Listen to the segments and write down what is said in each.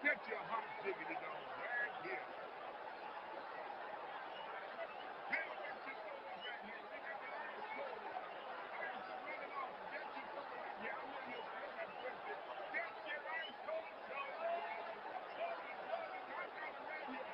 Get your hot diggity dog right here. Hey, get your sodas right here. We got ice cold. Ice is running off. Get your soda right here. I know you're slim and twisted. Get your ice cold soda. Sodas, sodas. I got them right here.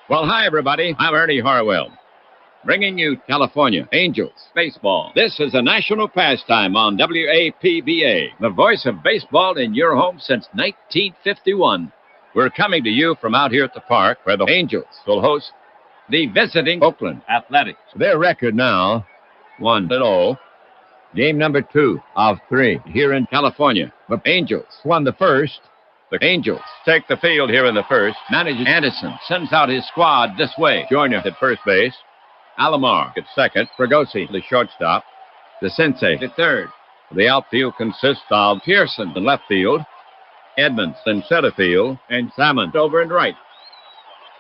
Well, hi, everybody. I'm Ernie Harwell, bringing you California Angels baseball. This is a national pastime on APBA, the voice of baseball in your home since 1951. We're coming to you from out here at the park where the Angels will host the visiting Oakland Athletics. Their record now, 1-0. Game number 2 of 3 here in California. The Angels won the first. The Angels take the field here in the first. Manager Anderson sends out his squad this way. Joyner at first base. Alomar at second. Fregosi, the shortstop. The Sensei at third. The outfield consists of Pearson in left field, Edmonds in center field, and Salmon over in right.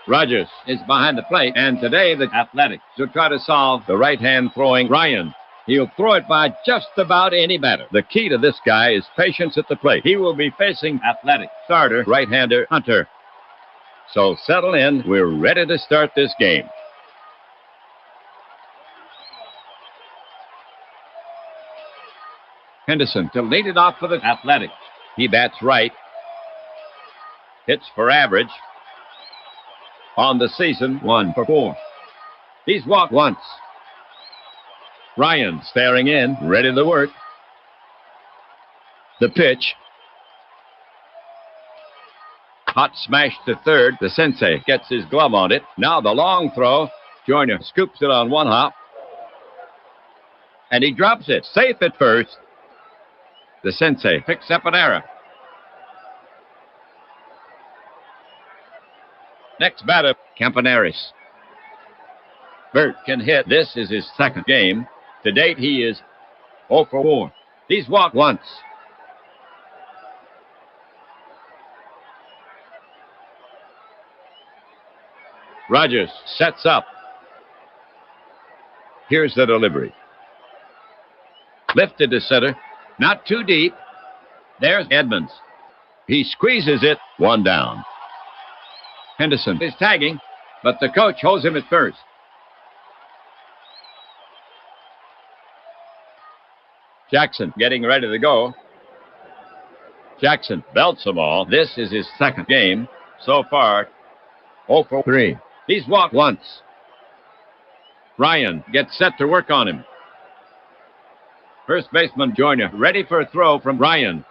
Rogers is behind the plate, and today the Athletics will try to solve the right-hand throwing Ryan. He'll throw it by just about any batter. The key to this guy is patience at the plate. He will be facing Athletic starter, right-hander Hunter. So settle in. We're ready to start this game. Henderson to lead it off for the Athletics. He bats right. Hits for average. On the season, 1 for 4. He's walked once. Ryan staring in, ready to work. The pitch. Hot smash to third. The Sensei gets his glove on it. Now the long throw. Joyner scoops it on one hop. And he drops it. Safe at first. The Sensei picks up an error. Next batter, Campaneris. Bert can hit. This is his second game. To date, he is 0 for 4. He's walked once. Rogers sets up. Here's the delivery. Lifted to center. Not too deep. There's Edmonds. He squeezes it. 1 down. Henderson is tagging, but the coach holds him at first. Jackson getting ready to go. Jackson belts them all. This is his second game. So far, 0 for 3. He's walked once. Ryan gets set to work on him. First baseman Joyner ready for a throw from Ryan.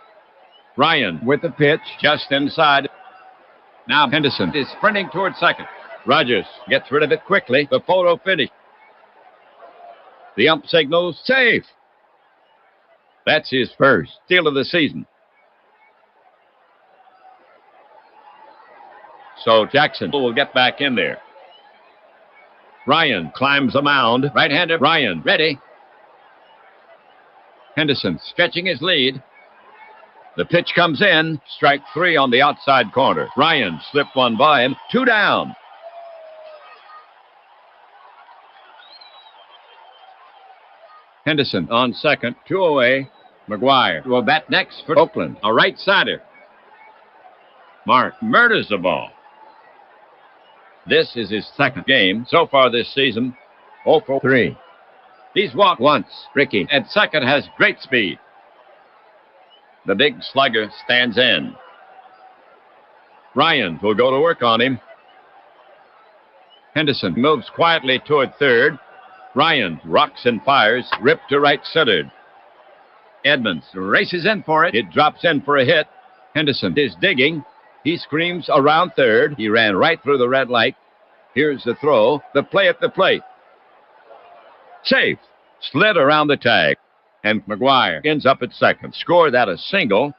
Ryan with the pitch just inside. Now Henderson is sprinting toward second. Rogers gets rid of it quickly. The photo finish. The ump signals safe. That's his first steal of the season. So Jackson will get back in there. Ryan climbs the mound. Right-hander Ryan ready. Henderson stretching his lead. The pitch comes in. Strike 3 on the outside corner. Ryan slipped one by him. 2 down. Henderson on second. 2 away. McGuire will bat next for Oakland. A right-sider. Mark murders the ball. This is his second game so far this season. 0 for 3. He's walked once. Ricky at second has great speed. The big slugger stands in. Ryan will go to work on him. Henderson moves quietly toward third. Ryan rocks and fires, ripped to right centered. Edmonds races in for it. It drops in for a hit. Henderson is digging. He screams around third. He ran right through the red light. Here's the throw. The play at the plate. Safe. Slid around the tag. And McGuire ends up at second. Scored at a single.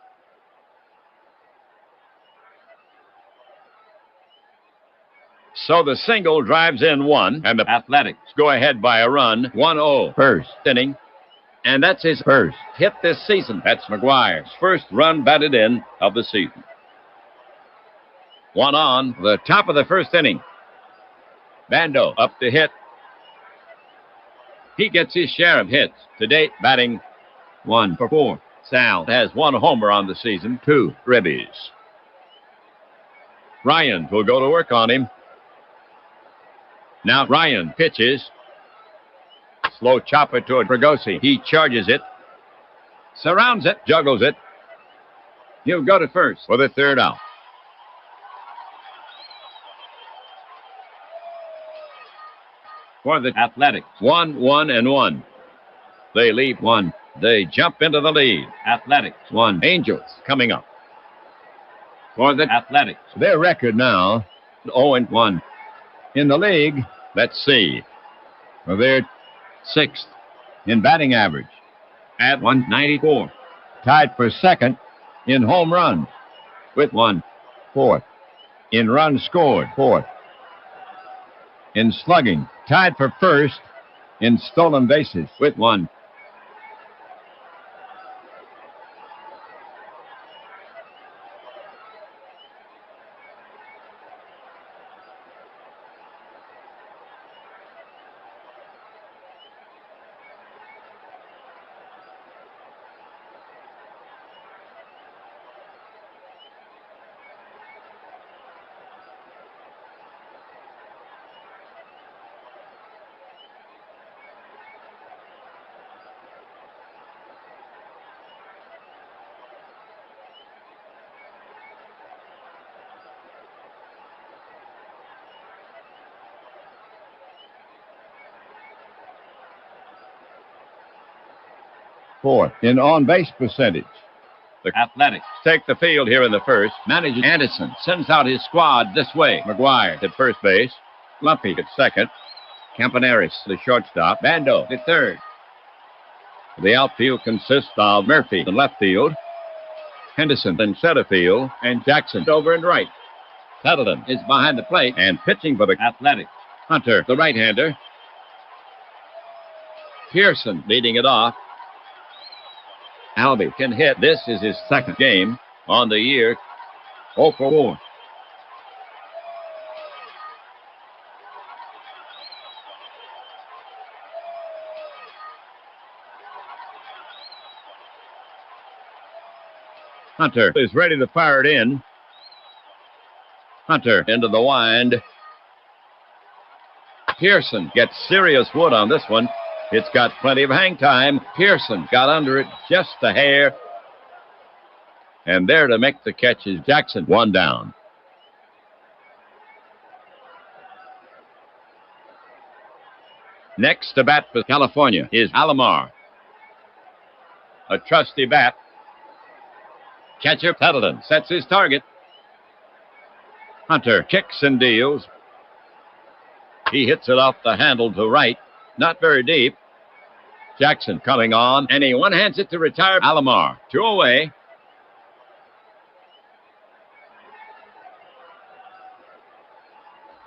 So the single drives in one, and the Athletics go ahead by a run, 1-0. First inning. And that's his first hit this season. That's McGuire's first run batted in of the season. 1 on, the top of the first inning. Bando up to hit. He gets his share of hits. To date, batting 1 for 4. Sal has 1 homer on the season, 2 ribbies. Ryan will go to work on him. Now Ryan pitches. Slow chopper toward Fregosi. He charges it. Surrounds it. Juggles it. He'll go to first for the third out. For the Athletics, 1-1-1. They lead 1. They jump into the lead. Athletics 1. Angels coming up. For the Athletics, their record now 0-1. In the league, let's see. Well, they're 6th in batting average at 194. Tied for second in home runs with 1/4. In runs scored, 4th. In slugging, tied for first in stolen bases with 1. Fourth in on-base percentage. The Athletics take the field here in the first. Manager Anderson sends out his squad this way. McGuire at first base. Lumpy at second. Campaneris, the shortstop. Bando at third. The outfield consists of Murphy in left field, Henderson in center field, and Jackson over in right. Settleton is behind the plate and pitching for the Athletics. Hunter, the right-hander. Pearson leading it off. Albee can hit. This is his second game on the year. 0 for 4. Hunter is ready to fire it in. Hunter into the wind. Pearson gets serious wood on this one. It's got plenty of hang time. Pearson got under it just a hair. And there to make the catch is Jackson. 1 down. Next to bat for California is Alomar. A trusty bat. Catcher Settleton sets his target. Hunter kicks and deals. He hits it off the handle to right. Not very deep. Jackson coming on, and he one-hands it to retire Alomar. 2 away.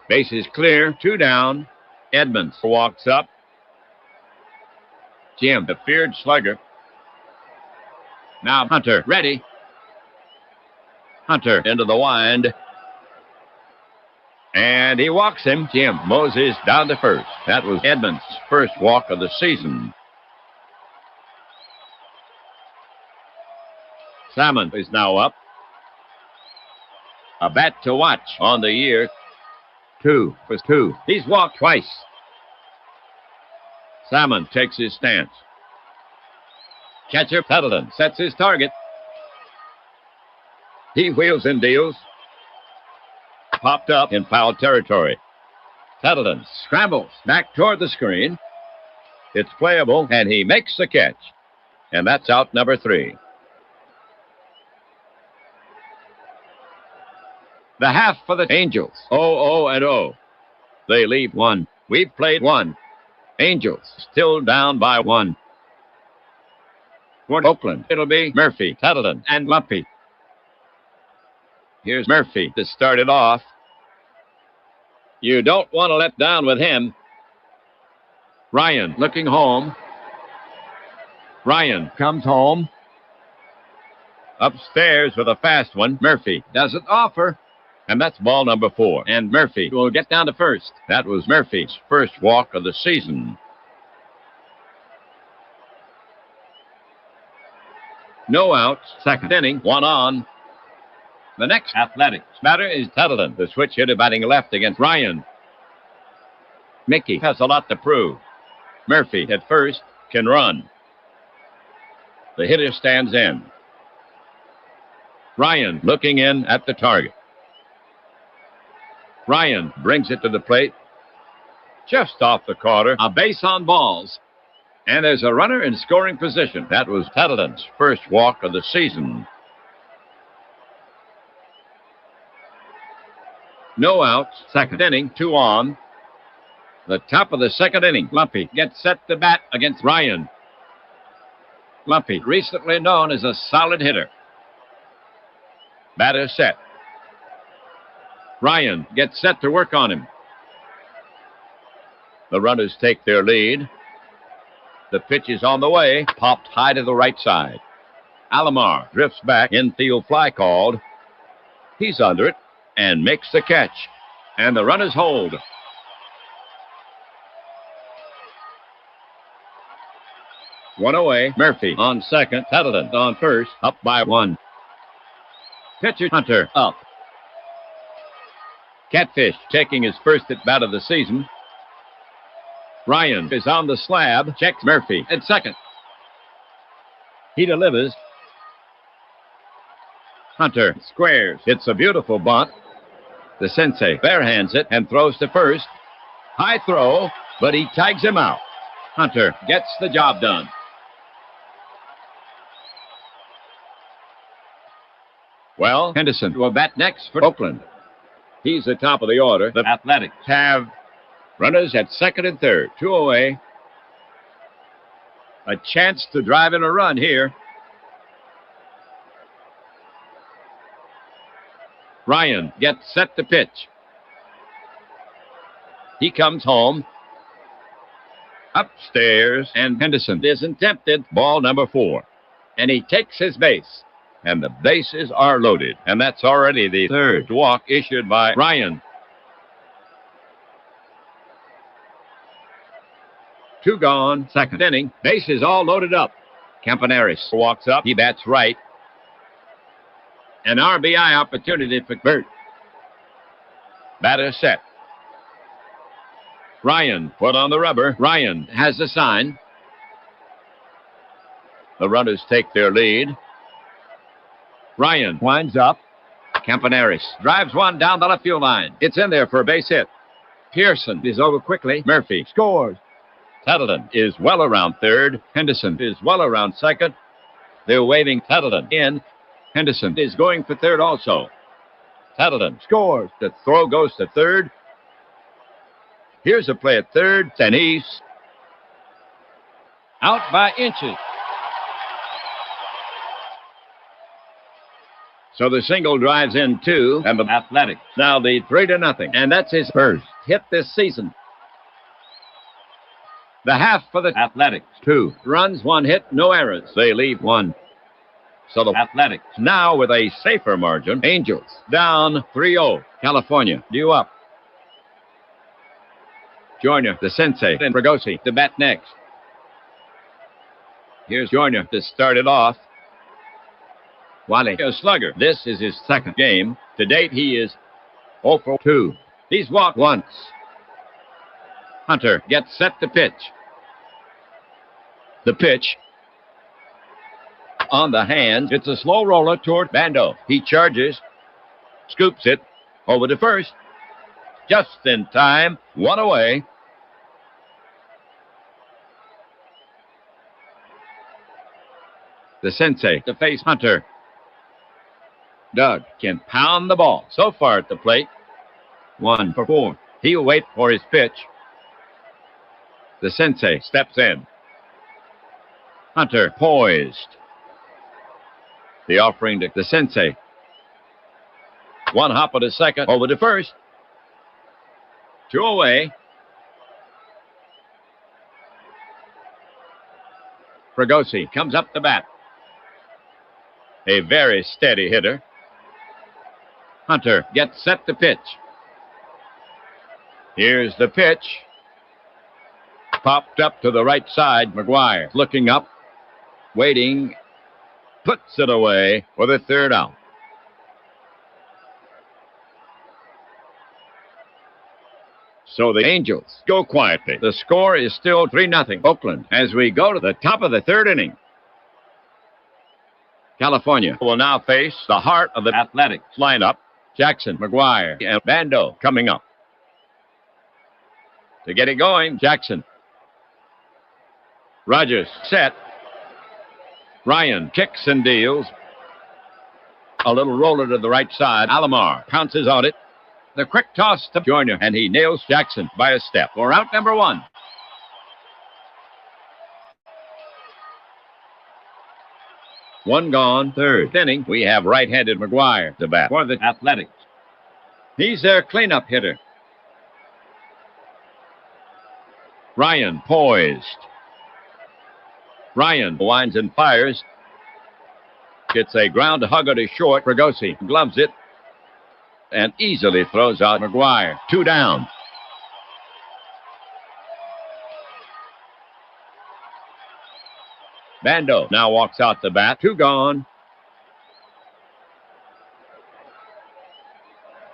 Base is clear. 2 down. Edmonds walks up. Jim, the feared slugger. Now Hunter, ready. Hunter into the wind. And he walks him. Jim Moses down to first. That was Edmonds' first walk of the season. Salmon is now up. A bat to watch on the year. 2 for 2. He's walked twice. Salmon takes his stance. Catcher Peddleton sets his target. He wheels and deals. Popped up in foul territory. Peddleton scrambles back toward the screen. It's playable, and he makes the catch. And that's out number 3. The half for the Angels. 0-0-0. They leave 1. We've played 1. Angels still down by 1. For Oakland, it'll be Murphy, Peddleton, and Lumpy. Here's Murphy to start it off. You don't want to let down with him. Ryan looking home. Ryan comes home. Upstairs with a fast one. Murphy doesn't offer. And that's ball number 4. And Murphy will get down to first. That was Murphy's first walk of the season. No outs. Second inning. 1 on. The next Athletics batter is Peddleton. The switch hitter batting left against Ryan. Mickey has a lot to prove. Murphy at first can run. The hitter stands in. Ryan looking in at the target. Ryan brings it to the plate. Just off the corner. A base on balls. And there's a runner in scoring position. That was Peddleton's first walk of the season. No outs. Second inning. 2 on. The top of the second inning. Lumpy gets set to bat against Ryan. Lumpy, recently known as a solid hitter. Batter set. Ryan gets set to work on him. The runners take their lead. The pitch is on the way. Popped high to the right side. Alomar drifts back. Infield fly called. He's under it and makes the catch. And the runners hold. One away. Murphy on second. Peddleton on first. Up by 1. Pitcher Hunter up. Catfish taking his first at bat of the season. Ryan is on the slab. Checks Murphy at second. He delivers. Hunter squares. It's a beautiful bunt. The sensei barehands it and throws to first. High throw, but he tags him out. Hunter gets the job done. Well, Henderson will bat next for Oakland. He's the top of the order. The Athletics have runners at second and third. 2 away. A chance to drive in a run here. Ryan gets set to pitch. He comes home. Upstairs, and Henderson isn't tempted. Ball number 4. And he takes his base. And the bases are loaded. And that's already the third walk issued by Ryan. 2 gone. Second inning. Bases all loaded up. Campaneris walks up. He bats right. An RBI opportunity for Bert. Batter set. Ryan put on the rubber. Ryan has the sign. The runners take their lead. Ryan winds up. Campaneris drives one down the left field line. It's in there for a base hit. Pearson is over quickly. Murphy scores. Peddleton is well around third. Henderson is well around second. They're waving Peddleton in. Henderson is going for third also. Peddleton scores. The throw goes to third. Here's a play at third. And he's out by inches. So the single drives in 2, and the Athletics now lead 3-0. And that's his first hit this season. The half for the Athletics. 2 runs, 1 hit, no errors. They leave 1. So the Athletics now with a safer margin. Angels down 3-0. California due up. Joyner, the sensei, and Fregosi to bat next. Here's Joyner to start it off. While a slugger, this is his second game. To date, he is 0 for 2. He's walked once. Hunter gets set to pitch. The pitch. On the hands, it's a slow roller toward Bando. He charges, scoops it, over to first. Just in time, one away. The sensei to face Hunter. Doug can pound the ball. So far at the plate, 1 for 4. He'll wait for his pitch. The sensei steps in. Hunter poised. The offering to the sensei. One hop at a second, over to first. 2 away. Fregosi comes up the bat. A very steady hitter. Hunter gets set to pitch. Here's the pitch. Popped up to the right side. McGuire looking up, waiting, puts it away for the third out. So the Angels go quietly. The score is still 3-0 Oakland as we go to the top of the third inning. California will now face the heart of the Athletics lineup. Jackson, McGuire, and Bando coming up. To get it going, Jackson. Rogers set. Ryan kicks and deals. A little roller to the right side. Alomar pounces on it. The quick toss to Joyner, and he nails Jackson by a step for out number 1. One gone, third inning. We have right-handed McGuire to bat for the Athletics. He's their cleanup hitter. Ryan poised. Ryan winds and fires. Gets a ground hugger to short. Fregosi gloves it and easily throws out McGuire. 2 down. Bando now walks out the bat. 2 gone.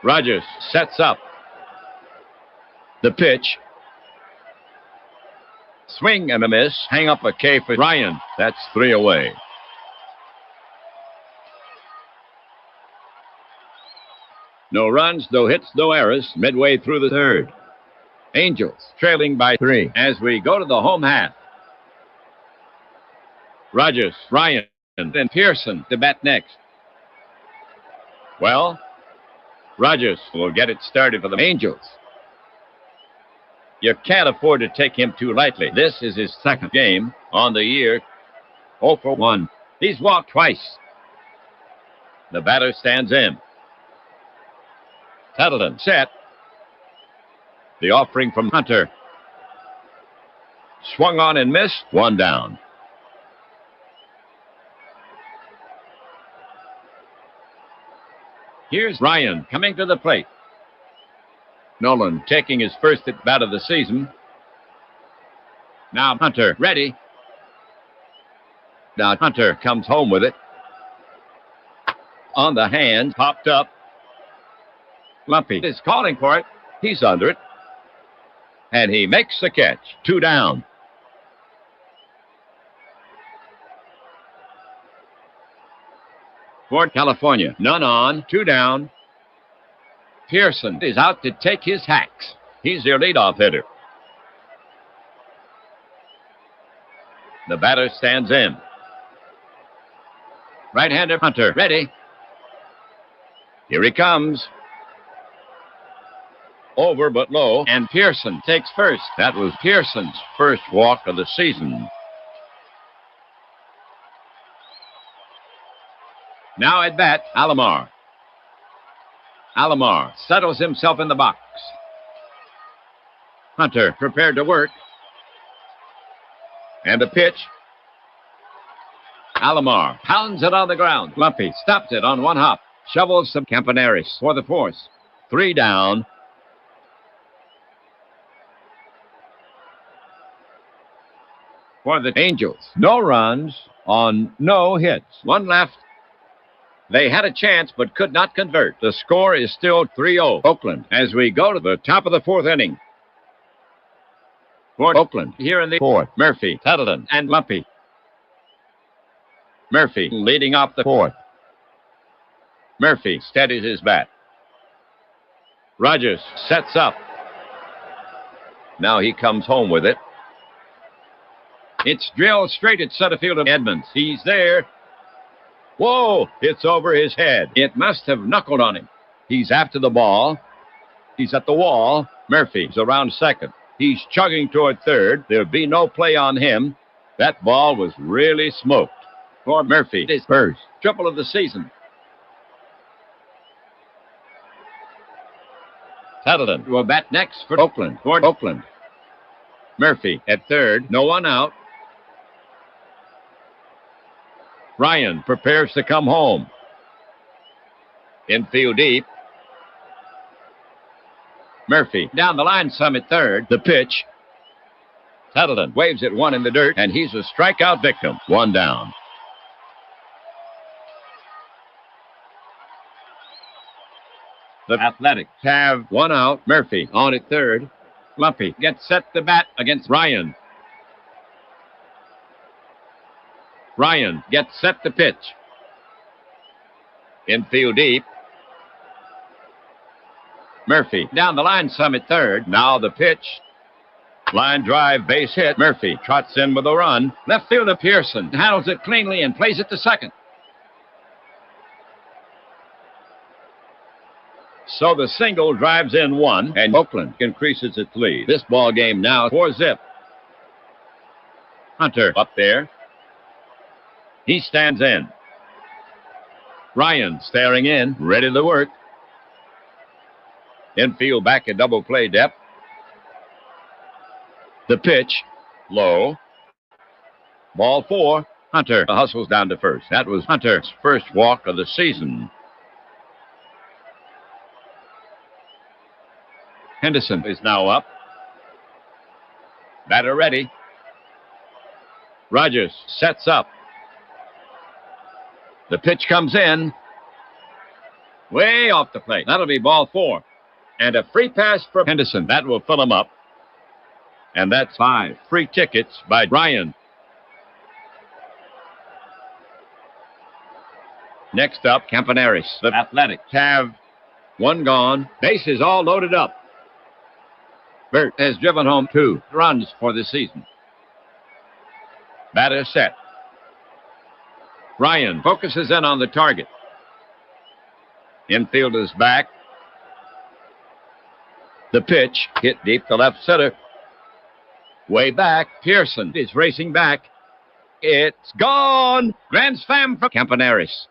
Rogers sets up. The pitch. Swing and a miss. Hang up a K for Ryan. That's 3 away. No runs, no hits, no errors. Midway through the third. Angels trailing by 3 as we go to the home half. Rogers, Ryan, and then Pearson to bat next. Well, Rogers will get it started for the Angels. You can't afford to take him too lightly. This is his second game on the year. 0 for 1. He's walked twice. The batter stands in. Tettleton set. The offering from Hunter. Swung on and missed. 1 down. Here's Ryan coming to the plate. Nolan taking his first at bat of the season. Now Hunter ready. Now Hunter comes home with it. On the hands, popped up. Lumpy is calling for it. He's under it. And he makes the catch. 2 down. For California, none on, 2 down. Pearson is out to take his hacks. He's their leadoff hitter. The batter stands in. Right-hander Hunter, ready. Here he comes. Over but low, and Pearson takes first. That was Pearson's first walk of the season. Now at bat, Alomar. Alomar settles himself in the box. Hunter prepared to work. And a pitch. Alomar pounds it on the ground. Lumpy stops it on 1 hop. Shovels some Campaneris for the force. 3 down. For the Angels, no runs on no hits. 1 left. They had a chance but could not convert. The score is still 3-0 Oakland as we go to the top of the fourth inning. For Oakland, here in the fourth, Murphy, Tuttleton, and Lumpy. Murphy leading off the fourth. Murphy steadies his bat. Rogers sets up. Now he comes home with it. It's drilled straight at center field of Edmonds. He's there. Whoa! It's over his head. It must have knuckled on him. He's after the ball. He's at the wall. Murphy's around second. He's chugging toward third. There'll be no play on him. That ball was really smoked. For Murphy, his first triple of the season. Tuttleton will bat next for Oakland. For Oakland. Murphy at third. No one out. Ryan prepares to come home. Infield deep. Murphy down the line some at third. The pitch. Tuttleton waves at one in the dirt, and he's a strikeout victim. One down. The Athletics have one out. Murphy on at third. Lumpy gets set to bat against Ryan. Ryan gets set to pitch. Infield deep. Murphy down the line some at third. Now the pitch. Line drive, base hit. Murphy trots in with a run. Left fielder Pearson handles it cleanly and plays it to second. So the single drives in one, and Oakland increases its lead. This ball game now 4-zip. Hunter up there. He stands in. Ryan staring in, ready to work. Infield back at double play depth. The pitch, low. Ball 4. Hunter hustles down to first. That was Hunter's first walk of the season. Henderson is now up. Batter ready. Rogers sets up. The pitch comes in. Way off the plate. That'll be ball 4. And a free pass for Henderson. That will fill him up. And that's 5 free tickets by Ryan. Next up, Campaneris. The Athletics have one gone. Bases all loaded up. Bert has driven home 2 runs for the season. Batter set. Ryan focuses in on the target. Infield is back. The pitch hit deep to left center. Way back, Pearson is racing back. It's gone! Grand slam for Campaneris.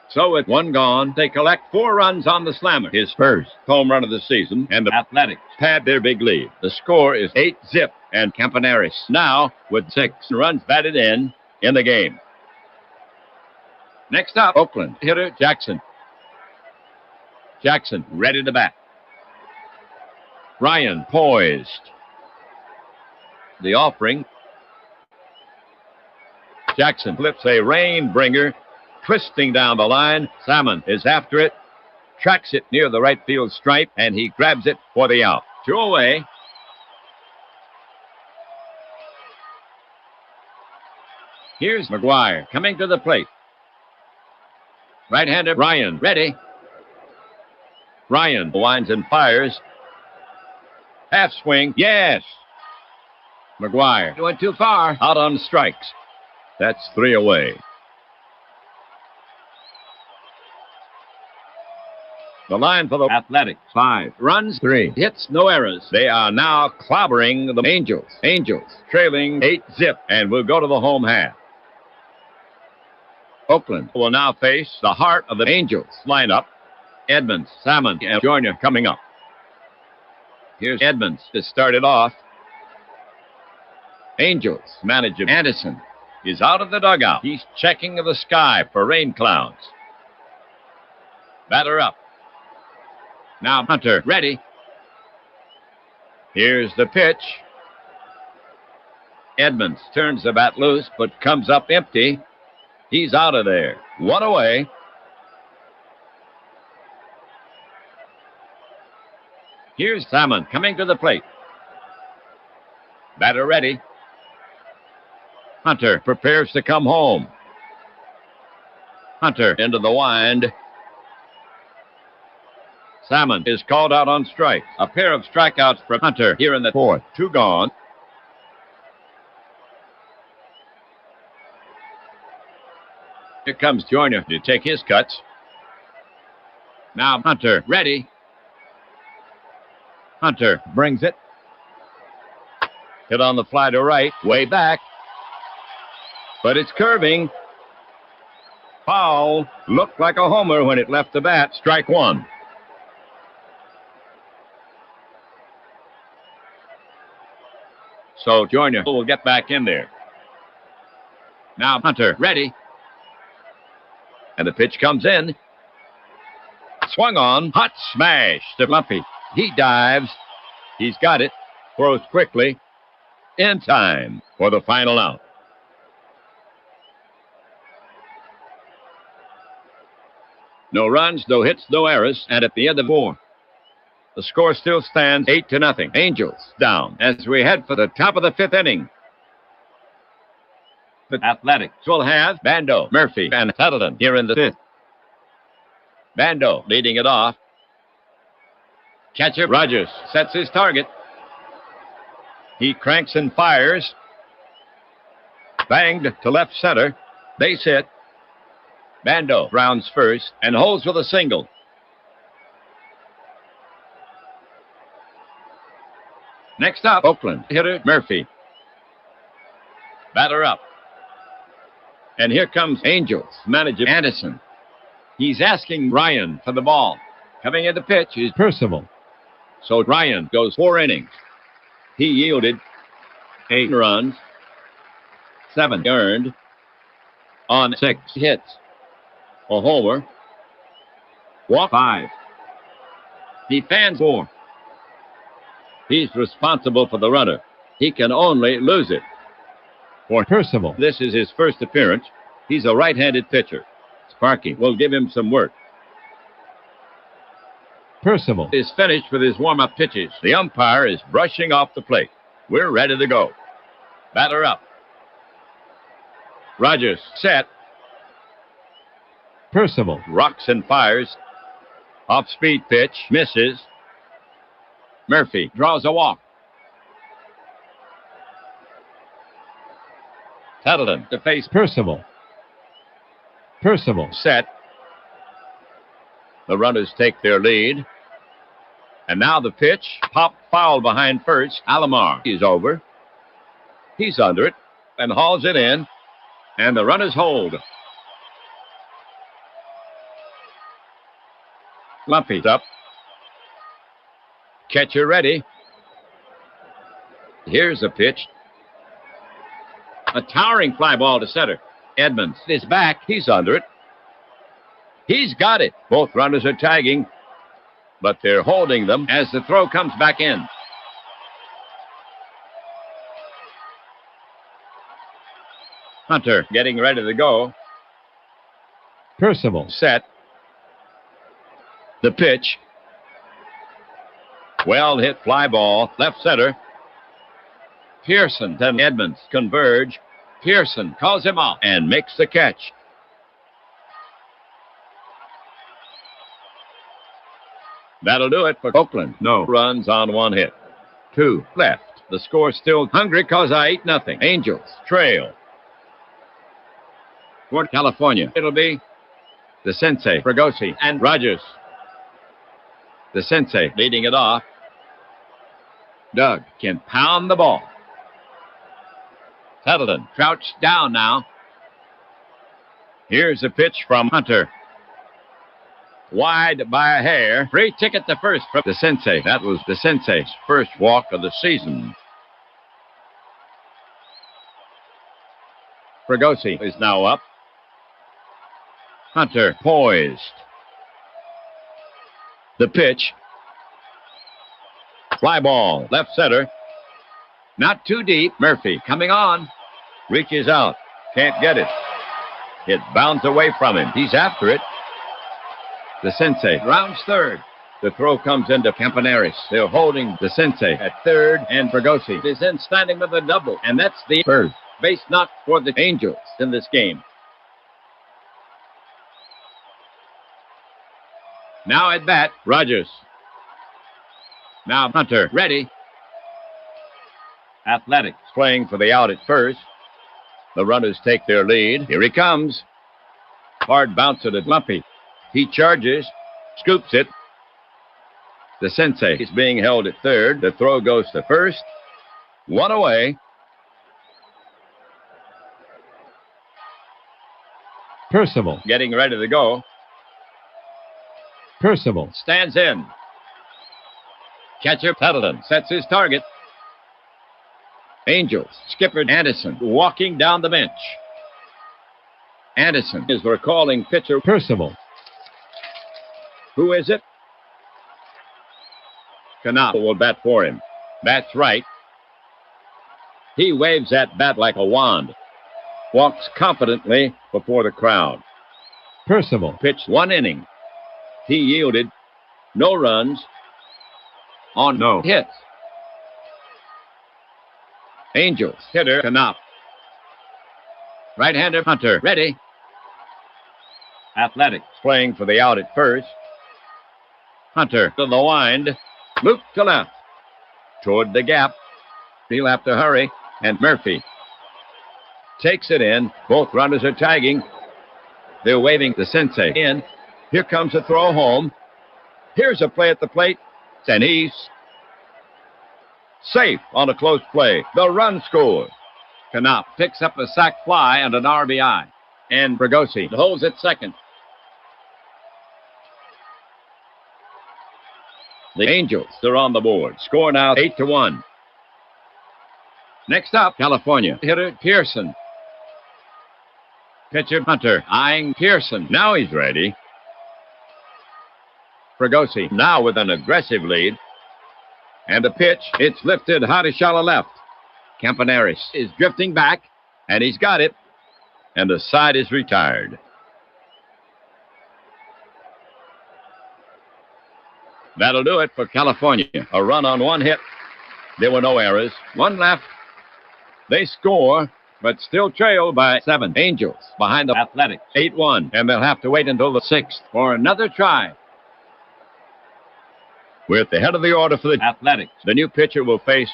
So with one gone, they collect 4 runs on the slammer. His first home run of the season, and the Athletics pad their big lead. The score is 8-zip, and Campaneris now with 6 runs batted in the game. Next up, Oakland hitter Jackson. Jackson ready to bat. Ryan poised. The offering. Jackson flips a rain bringer. Twisting down the line, Salmon is after it, tracks it near the right field stripe, and he grabs it for the out. 2 away. Here's McGuire coming to the plate. Right-hander Ryan ready. Ryan winds and fires. Half swing, yes. McGuire went too far, out on strikes. That's 3 away. The line for the Athletics, 5 runs, 3 hits, no errors. They are now clobbering the Angels. Angels trailing 8-zip, and will go to the home half. Oakland will now face the heart of the Angels lineup. Edmonds, Salmon, and Jr. coming up. Here's Edmonds to start it off. Angels manager Anderson is out of the dugout. He's checking the sky for rain clouds. Batter up. Now Hunter, ready. Here's the pitch. Edmonds turns the bat loose, but comes up empty. He's out of there. One away. Here's Salmon coming to the plate. Batter ready. Hunter prepares to come home. Hunter into the wind. Salmon is called out on strikes. A pair of strikeouts for Hunter here in the fourth. 2 gone. Here comes Joyner to take his cuts. Now Hunter ready. Hunter brings it. Hit on the fly to right, way back. But it's curving. Foul. Looked like a homer when it left the bat. Strike 1. So Joyner will get back in there. Now Hunter ready. And the pitch comes in. Swung on. Hot smash to Lumpy. He dives. He's got it. Throws quickly. In time for the final out. No runs, no hits, no errors. And at the end of 4, the score still stands 8-0. Angels down as we head for the top of the 5th inning. The Athletics will have Bando, Murphy, and Tuttleton here in the 5th. Bando leading it off. Catcher Rogers sets his target. He cranks and fires. Banged to left center. Base hit. Bando rounds first and holds with a single. Next up, Oakland hitter Murphy. Batter up. And here comes Angels manager Anderson. He's asking Ryan for the ball. Coming in the pitch is Percival. So Ryan goes 4 innings. He yielded 8 runs, 7 earned on 6 hits. A homer. Walk 5. He fans 4. He's responsible for the runner. He can only lose it. For Percival, this is his first appearance. He's a right-handed pitcher. Sparky will give him some work. Percival is finished with his warm-up pitches. The umpire is brushing off the plate. We're ready to go. Batter up. Rogers set. Percival rocks and fires. Off-speed pitch. Misses. Murphy draws a walk. Tuttleton to face Percival. Percival set. The runners take their lead. And now the pitch. Pop foul behind first. Alomar is over. He's under it and hauls it in. And the runners hold. Lumpy's up. Catcher ready. Here's the pitch. A towering fly ball to center. Edmonds is back. He's under it. He's got it. Both runners are tagging, but they're holding them as the throw comes back in. Hunter getting ready to go. Percival set. The pitch. Well hit fly ball, left center. Pearson and Edmonds converge. Pearson calls him out and makes the catch. That'll do it for Oakland. No runs on 1 hit. 2 left. The score still hungry because I 8-0. Angels trail. Toward California, it'll be the Sensei, Fregosi, and Rogers. The Sensei leading it off. Doug can pound the ball. Tuttleton crouched down now. Here's a pitch from Hunter. Wide by a hair. Free ticket to first from the Sensei. That was the Sensei's first walk of the season. Fregosi is now up. Hunter poised. The pitch. Fly ball, left center. Not too deep. Murphy coming on. Reaches out. Can't get it. It bounds away from him. He's after it. The sensei rounds third. The throw comes into Campaneris. They're holding the sensei at third, and Fregosi is in standing with a double. And that's the first base knock for the Angels in this game. Now at bat, Rogers. Now Hunter, ready. Athletics playing for the out at first. The runners take their lead. Here he comes. Hard bounce at it, Lumpy. He charges, scoops it. The sensei is being held at third. The throw goes to first. One away. Percival getting ready to go. Percival stands in. Catcher Peddleton sets his target. Angels, skipper Anderson walking down the bench. Anderson is recalling pitcher Percival. Who is it? Canap will bat for him. That's right. He waves that bat like a wand. Walks confidently before the crowd. Percival pitched 1 inning. He yielded no runs on no hits. Angels hitter Canap. Right-hander Hunter ready. Athletics playing for the out at first. Hunter to the wind. Loop to left. Toward the gap. He'll have to hurry. And Murphy takes it in. Both runners are tagging. They're waving the sensei in. Here comes a throw home. Here's a play at the plate. And he's safe on a close play. The run scores. Canap picks up a sac fly and an RBI. And Fregosi holds at second. The Angels are on the board. Score now 8-1. Next up, California hitter Pearson. Pitcher Hunter eyeing Pearson. Now he's ready. Fregosi now with an aggressive lead. And a pitch. It's lifted high to shallow left. Campaneris is drifting back, and he's got it. And the side is retired. That'll do it for California. A run on 1 hit. There were no errors. 1 left. They score, but still trail by 7. Angels behind the Athletics. 8-1, and they'll have to wait until the 6th for another try. We're at the head of the order for the Athletics. The new pitcher will face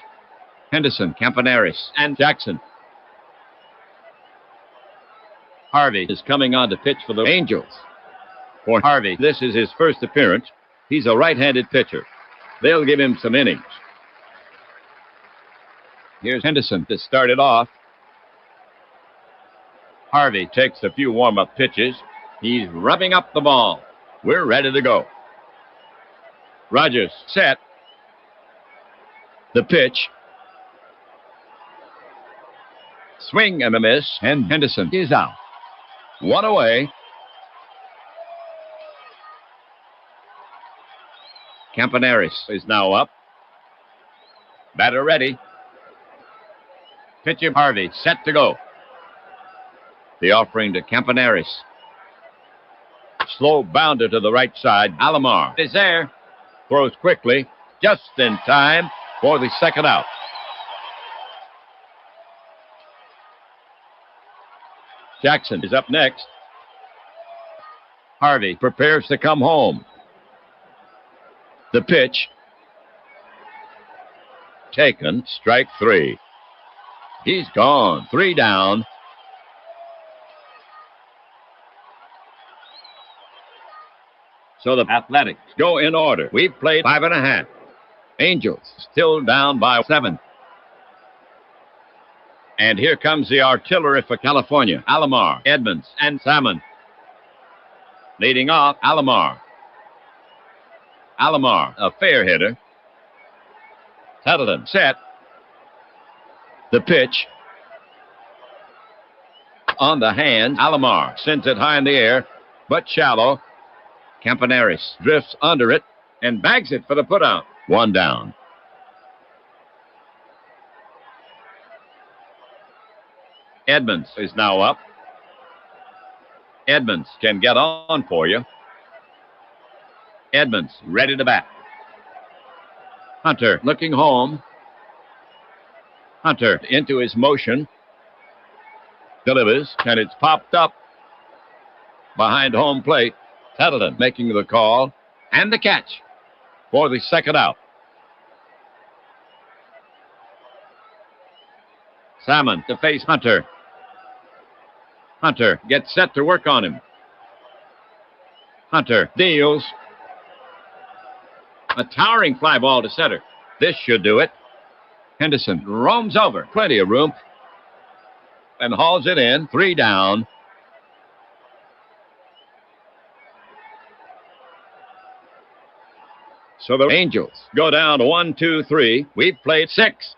Henderson, Campaneris, and Jackson. Harvey is coming on to pitch for the Angels. For Harvey, this is his first appearance. He's a right-handed pitcher. They'll give him some innings. Here's Henderson to start it off. Harvey takes a few warm-up pitches. He's rubbing up the ball. We're ready to go. Rogers set. The pitch. Swing and a miss, and Henderson is out. 1 away. Campaneris is now up. Batter ready. Pitcher Harvey set to go. The offering to Campaneris. Slow bounder to the right side. Alomar is there. Throws quickly, just in time for the second out. Jackson is up next. Harvey prepares to come home. The pitch. Taken, strike 3. He's gone, 3 down. So the Athletics go in order. We've played 5.5. Angels still down by 7. And here comes the artillery for California. Alomar, Edmonds, and Salmon. Leading off, Alomar. Alomar, a fair hitter. Peddleton set. The pitch. on the hand. Alomar sends it high in the air, but shallow. Campaneris drifts under it and bags it for the putout. One down. Edmonds is now up. Edmonds can get on for you. Edmonds ready to bat. Hunter looking home. Hunter into his motion. Delivers, and it's popped up behind home plate. Tettleton making the call and the catch for the second out. Salmon to face Hunter. Hunter gets set to work on him. Hunter deals. A towering fly ball to center. This should do it. Henderson roams over. Plenty of room. And hauls it in. 3 down. So the Angels go down to 1, 2, 3. We've played 6.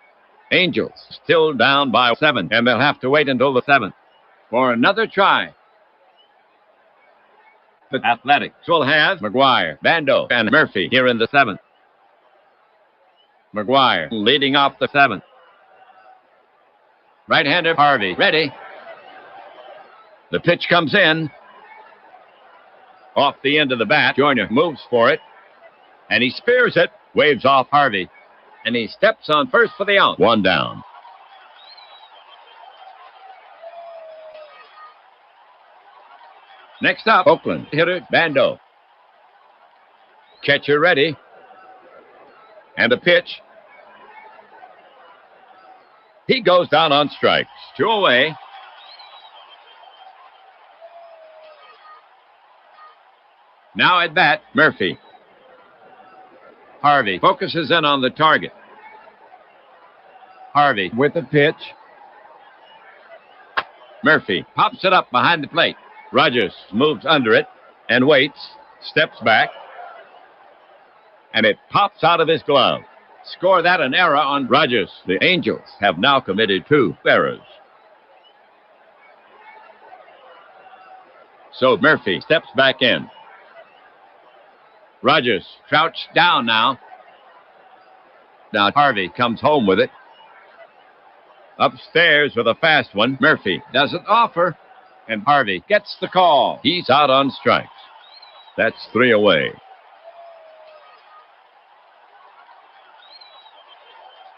Angels still down by 7. And they'll have to wait until the 7th for another try. The Athletics will have McGuire, Bando, and Murphy here in the 7th. McGuire leading off the 7th. Right-hander Harvey ready. The pitch comes in. Off the end of the bat. Joyner moves for it. And he spears it. Waves off Harvey. And he steps on first for the out. 1 down. Next up, Oakland hitter Bando. Catcher ready. And a pitch. He goes down on strikes. 2 away. Now at bat, Murphy. Harvey focuses in on the target. Harvey with the pitch. Murphy pops it up behind the plate. Rogers moves under it and waits, steps back, and it pops out of his glove. Score that an error on Rogers. The Angels have now committed 2 errors. So Murphy steps back in. Rogers crouched down now. Now Harvey comes home with it. Upstairs with a fast one. Murphy doesn't offer. And Harvey gets the call. He's out on strikes. That's 3 away.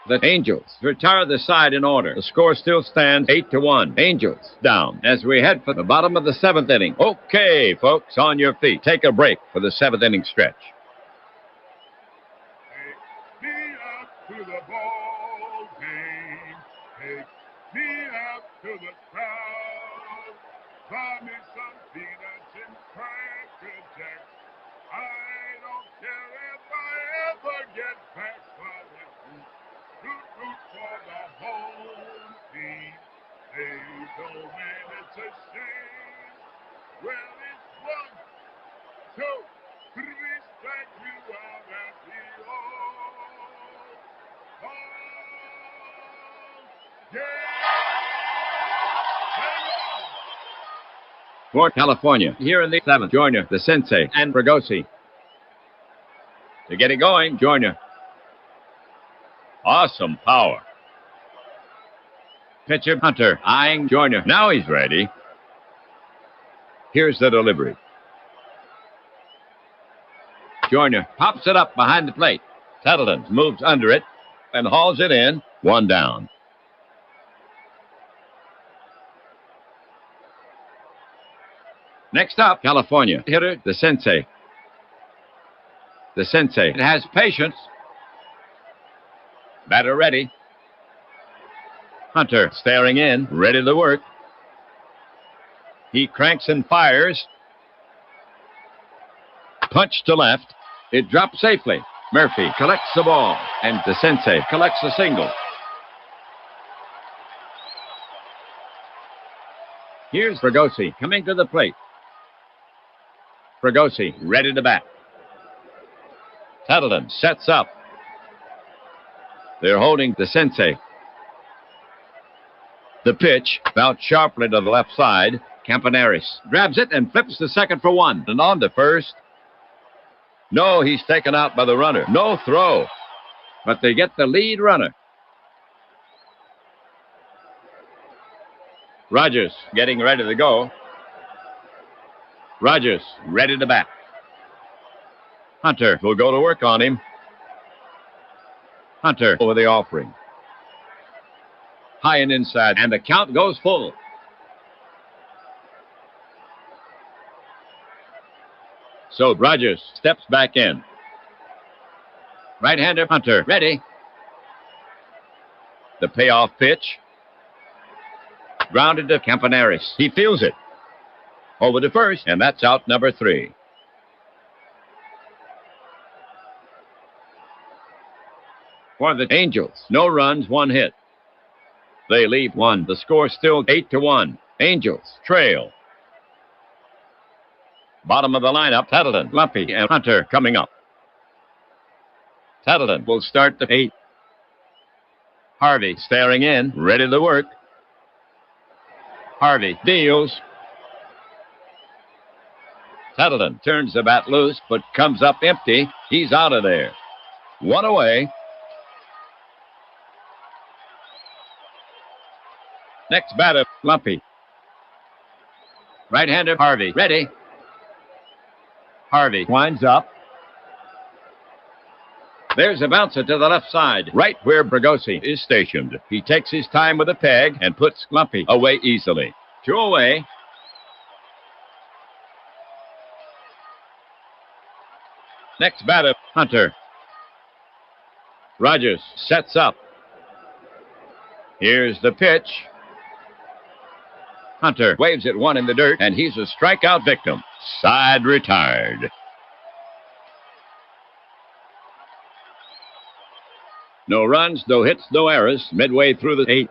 The Angels retire the side in order. The score still stands 8-1. Angels down as we head for the bottom of the 7th inning. Okay, folks, on your feet. Take a break for the 7th inning stretch. Take me up to the ball game. Take me up to the crowd. Buy me some peanuts and Cracker Jacks. I don't care if I ever get back from it. Root for the home team. They don't win, it's a shame. Well, it's 1, 2, 3 strike you out at the old game. For California, here in the 7th, Joyner, the Sensei, and Fregosi. To get it going, Joyner. Awesome power. Pitcher Hunter eyeing Joyner. Now he's ready. Here's the delivery. Joyner pops it up behind the plate. Tettleton moves under it and hauls it in. 1 down. Next up, California hitter, the Sensei. The Sensei has patience. Batter ready. Hunter staring in, ready to work. He cranks and fires. Punch to left. It drops safely. Murphy collects the ball, and the Sensei collects a single. Here's Fregosi coming to the plate. Fregosi ready to bat. Tettleton sets up. They're holding the Sensei. The pitch out sharply to the left side. Campaneris grabs it and flips to second for one. And on to first. No, he's taken out by the runner. No throw. But they get the lead runner. Rogers getting ready to go. Rogers ready to bat. Hunter will go to work on him. Hunter over the offering. High and inside, and the count goes full. So Rogers steps back in. Right-hander Hunter ready. The payoff pitch. Grounded to Campaneris. He feels it. Over to first, and that's out number 3. For the Angels, no runs, 1 hit. They leave 1. The score still 8-1. Angels trail. Bottom of the lineup, Tattleton, Lumpy, and Hunter coming up. Tattleton will start the 8. Harvey staring in, ready to work. Harvey deals. Tattleton turns the bat loose, but comes up empty. He's out of there. 1 away. Next batter, Lumpy. Right-hander Harvey, ready. Harvey winds up. There's a bouncer to the left side, right where Bragosi is stationed. He takes his time with a peg and puts Lumpy away easily. 2 away. Next batter, Hunter. Rogers sets up. Here's the pitch. Hunter waves at 1 in the dirt, and he's a strikeout victim. Side retired. No runs, no hits, no errors. Midway through the 8th.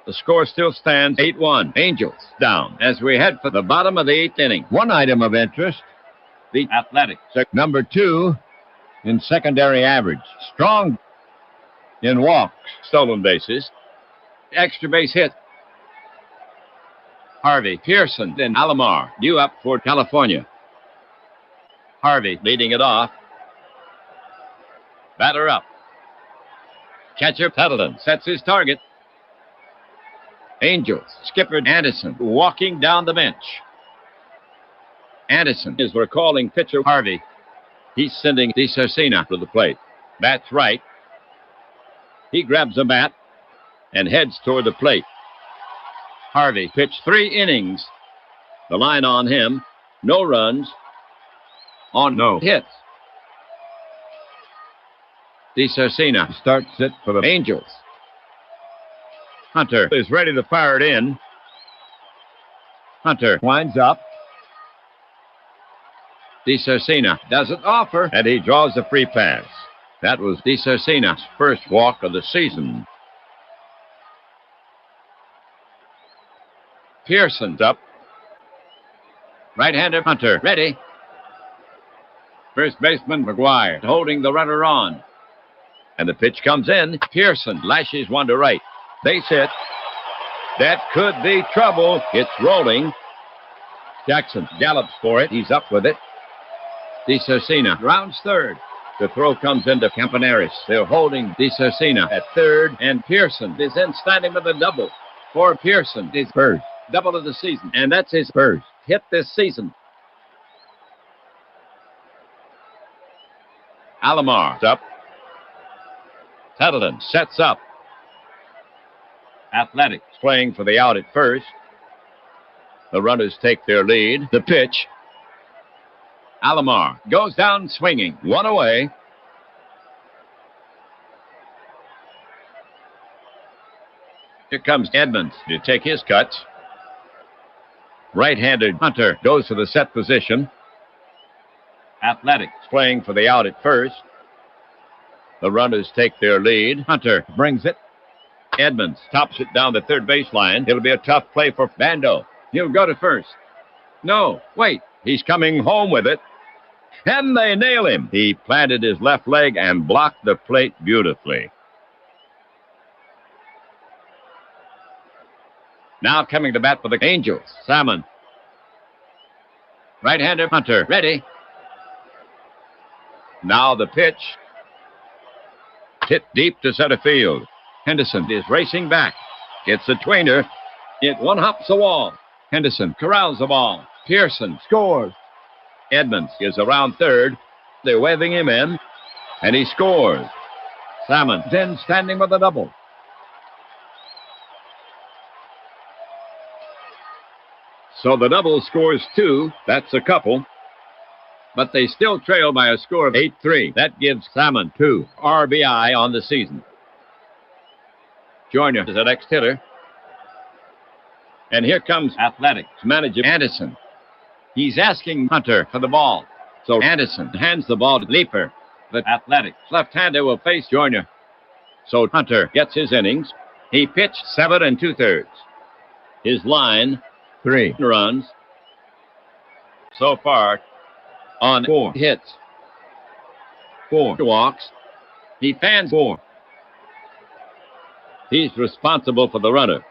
The score still stands 8-1. Angels down as we head for the bottom of the 8th inning. One item of interest, the Athletics. Number 2 in secondary average. Strong in walks, stolen bases. Extra base hit. Harvey, Pearson, and Alomar due up for California. Harvey leading it off. Batter up. Catcher Tattleton sets his target. Angels, skipper Anderson walking down the bench. Anderson is recalling pitcher Harvey. He's sending DeCercina to the plate. Bats right. He grabs a bat and heads toward the plate. Harvey pitched 3 innings. The line on him, no runs, on no hits. DeCercina starts it for the Angels. Hunter is ready to fire it in. Hunter winds up. DeCercina doesn't offer, and he draws a free pass. That was DeCercina's first walk of the season. Pearson's up. Right-hander Hunter ready. First baseman McGuire holding the runner on. And the pitch comes in. Pearson lashes 1 to right. Base hit. That could be trouble. It's rolling. Jackson gallops for it. He's up with it. DeCercina rounds third. The throw comes into Campaneris. They're holding DeCercina at third, and Pearson is in standing with a double. For Pearson, his first double of the season, and that's his first hit this season. Alomar's up. Tattleton sets up. Athletics playing for the out at first. The runners take their lead. The pitch. Alomar goes down swinging. 1 away. Here comes Edmonds to take his cuts. Right-handed Hunter goes to the set position. Athletics playing for the out at first. The runners take their lead. Hunter brings it. Edmonds tops it down the third baseline. It'll be a tough play for Bando. He'll go to first. No, wait. He's coming home with it. And they nail him. He planted his left leg and blocked the plate beautifully. Now coming to bat for the Angels, Salmon. Right-hander Hunter, ready. Now the pitch. Hit deep to center field. Henderson is racing back. It's a tweener. It one-hops the wall. Henderson corrals the ball. Pearson scores. Edmonds is around third. They're waving him in, and he scores. Salmon then standing with a double. So the double scores 2. That's a couple. But they still trail by a score of 8-3. That gives Salmon 2 RBI on the season. Joyner is the next hitter. And here comes Athletics manager Anderson. He's asking Hunter for the ball. So Anderson hands the ball to Leeper. The Athletics left-hander will face Joyner. So Hunter gets his innings. He pitched 7 2/3. His line, 3 runs. So far, on 4 hits, 4 walks. He fans 4. He's responsible for the runner.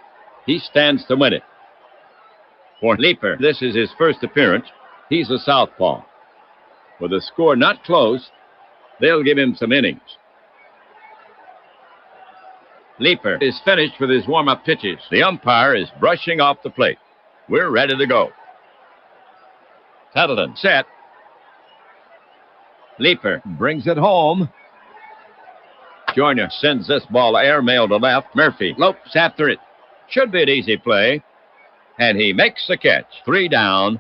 He stands to win it. For Leeper, this is his first appearance. He's a southpaw. With the score not close, they'll give him some innings. Leeper is finished with his warm-up pitches. The umpire is brushing off the plate. We're ready to go. Tettleton set. Leeper brings it home. Joyner sends this ball airmail to left. Murphy lopes after it. Should be an easy play. And he makes the catch. 3 down.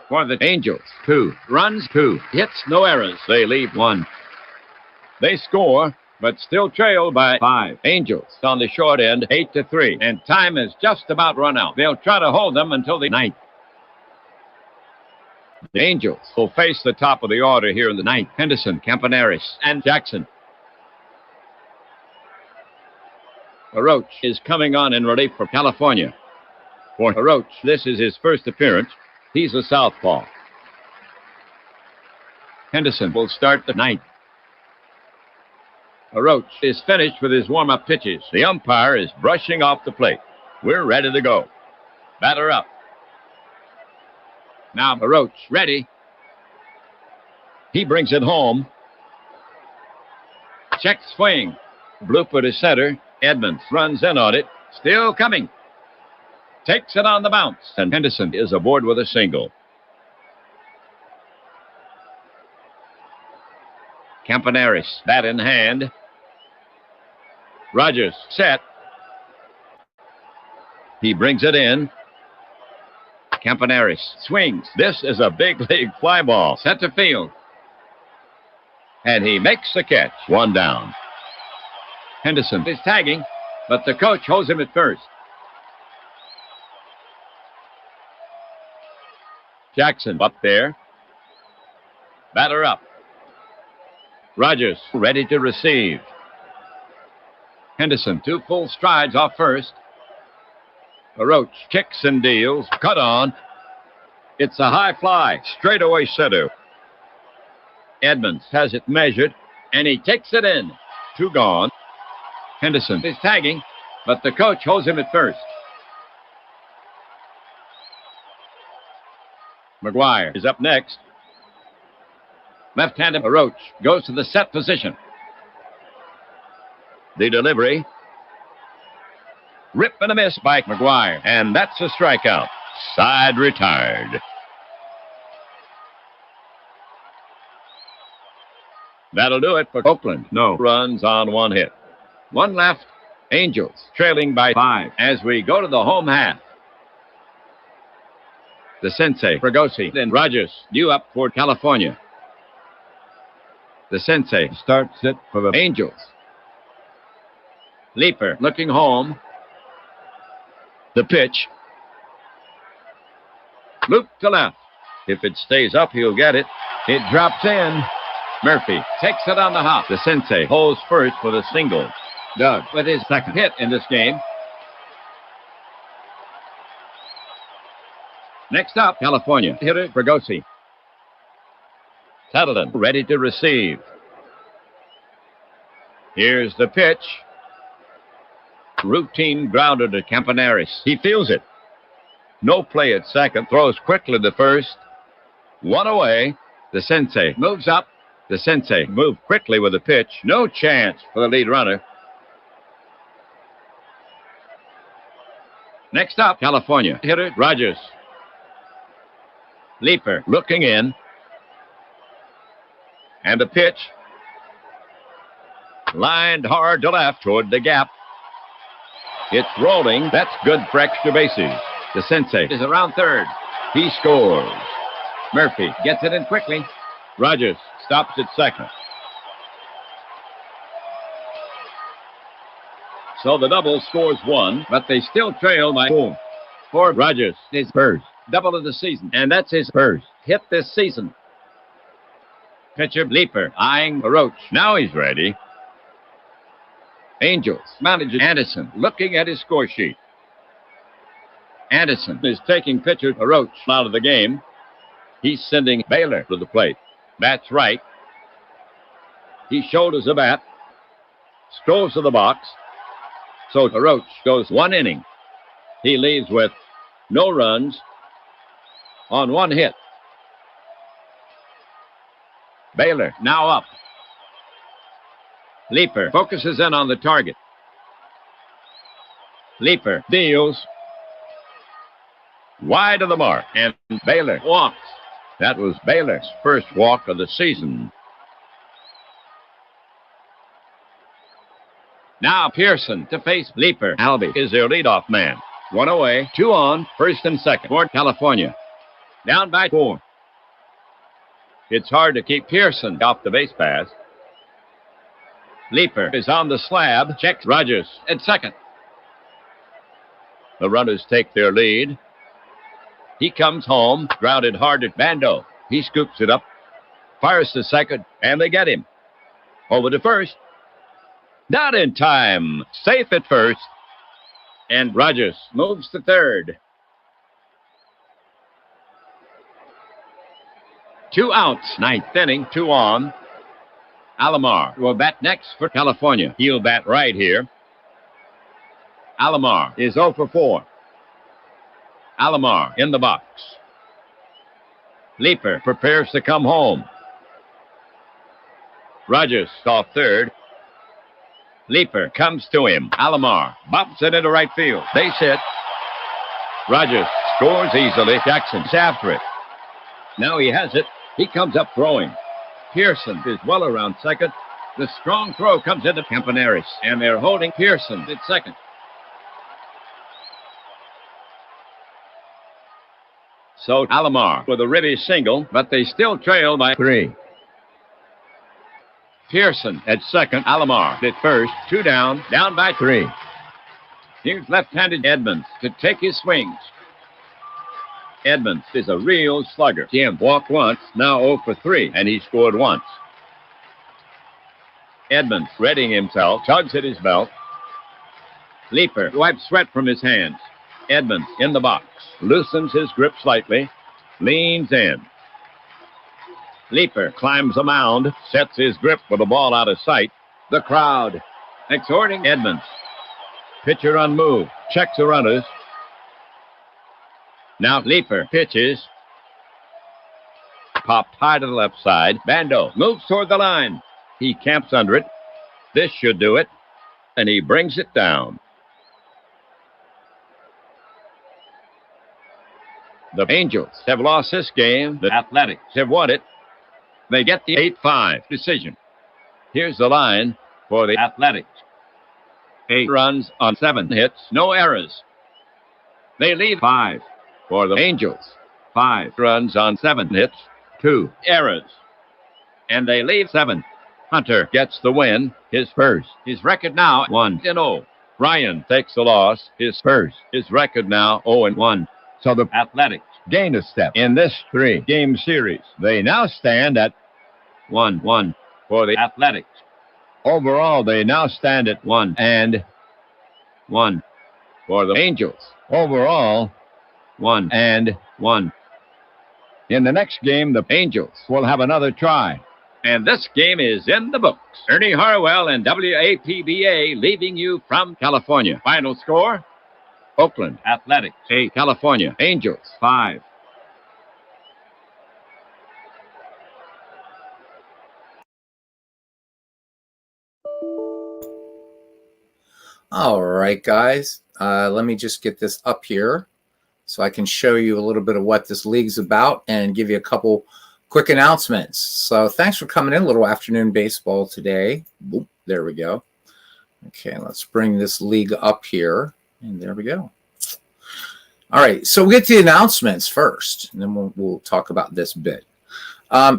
For the Angels, 2 runs, 2 hits, no errors. They leave 1. They score, but still trail by 5. Angels on the short end, 8-3. And time is just about run out. They'll try to hold them until the 9th. The Angels will face the top of the order here in the 9th. Henderson, Campaneris, and Jackson. Roach is coming on in relief for California. For Roach, this is his first appearance. He's a southpaw. Henderson will start the 9th. Roach is finished with his warm-up pitches. The umpire is brushing off the plate. We're ready to go. Batter up. Now Roach ready. He brings it home. Check swing. Blooper to center. Edmonds runs in on it. Still coming. Takes it on the bounce. And Henderson is aboard with a single. Campaneris, bat in hand. Rogers set. He brings it in. Campaneris swings. This is a big league fly ball. Center field. And he makes the catch. 1 down. Henderson is tagging, but the coach holds him at first. Jackson up there. Batter up. Rogers ready to receive. Henderson 2 full strides off first. Roach kicks and deals. Cut on. It's a high fly. Straightaway center. Edmonds has it measured, and he takes it in. 2 gone. Henderson is tagging, but the coach holds him at first. McGuire is up next. Left-handed Roach goes to the set position. The delivery. Rip and a miss by McGuire, and that's a strikeout. Side retired. That'll do it for Oakland. No runs on 1 hit. 1 left. Angels trailing by 5 as we go to the home half. The Sensei, Fregosi, and Rogers due up for California. The Sensei starts it for the Angels. Leeper looking home. The pitch. Loop to left. If it stays up, he'll get it. It drops in. Murphy takes it on the hop. The Sensei holds first with a single. Doug with his second hit in this game. Next up, California hitter Fregosi. Tettleton ready to receive. Here's the pitch. Routine grounder to Campaneris. He feels it. No play at second. Throws quickly to first. One away. The sensei moves up. The sensei moved quickly with the pitch. No chance for the lead runner. Next up, California. Hitter Rogers. Leaper looking in. And the pitch. Lined hard to left toward the gap. It's rolling. That's good for extra bases. The sensei is around third. He scores. Murphy gets it in quickly. Rogers stops at second. So the double scores one, but they still trail by four. For Rogers, his first double of the season, and that's his first hit this season. Pitcher Leaper eyeing Roach. Now he's ready. Angels manager Anderson looking at his score sheet. Anderson is taking pitcher Roach out of the game. He's sending Baylor to the plate. That's right. He shoulders the bat. Strolls to the box. So Roach goes one inning. He leaves with no runs on one hit. Baylor now up. Leaper focuses in on the target. Leaper deals wide of the mark, and Baylor walks. That was Baylor's first walk of the season. Now Pearson to face Leaper. Albee is their leadoff man. One away, two on, first and second for California. Down by four. It's hard to keep Pearson off the base pass. Leaper is on the slab, checks Rogers at second. The runners take their lead. He comes home, grounded hard at Bando. He scoops it up, fires to second, and they get him. Over to first. Not in time. Safe at first. And Rogers moves to third. 2 outs, ninth inning, 2 on. Alomar will bat next for California. He'll bat right here. Alomar is 0 for 4. Alomar in the box. Leaper prepares to come home. Rogers off third. Leaper comes to him. Alomar bops it into right field. Base hit. Rogers scores easily. Jackson's after it. Now he has it. He comes up throwing. Pearson is well around second. The strong throw comes into Campaneris, and they're holding Pearson at second. So Alomar with a ribby single, but they still trail by 3. Pearson at second. Alomar at first. 2 down by 3. Here's left-handed Edmonds to take his swings. Edmonds is a real slugger. Jim walked once, now 0 for 3, and he scored once. Edmonds, readying himself, tugs at his belt. Leaper wipes sweat from his hands. Edmonds in the box, loosens his grip slightly, leans in. Leaper climbs a mound, sets his grip with the ball out of sight. The crowd exhorting Edmonds. Pitcher unmoved, checks the runners. Now Leaper pitches. Popped high to the left side. Bando moves toward the line. He camps under it. This should do it. And he brings it down. The Angels have lost this game. The Athletics have won it. They get the 8-5 decision. Here's the line for the Athletics. 8 runs on 7 hits, no errors. They lead 5 for the Angels. 5 runs on 7 hits, 2 errors. And they leave 7. Hunter gets the win, his first. His record now 1-0. Ryan takes the loss, his first. His record now 0-1. So the Athletics gain a step in this 3-game series. They now stand at 1-1 for the Athletics. Overall, they now stand at 1-1 for the Angels. Overall, 1-1. In the next game, the Angels will have another try. And this game is in the books. Ernie Harwell and WAPBA leaving you from California. Final score, Oakland Athletics 8, California Angels 5. All right, guys, let me just get this up here so I can show you a little bit of what this league's about and give you a couple quick announcements. So thanks for coming in, a little afternoon baseball today. Boop, there we go. Okay, let's bring this league up here, and there we go. All right, so we'll get to the announcements first, and then we'll talk about this bit.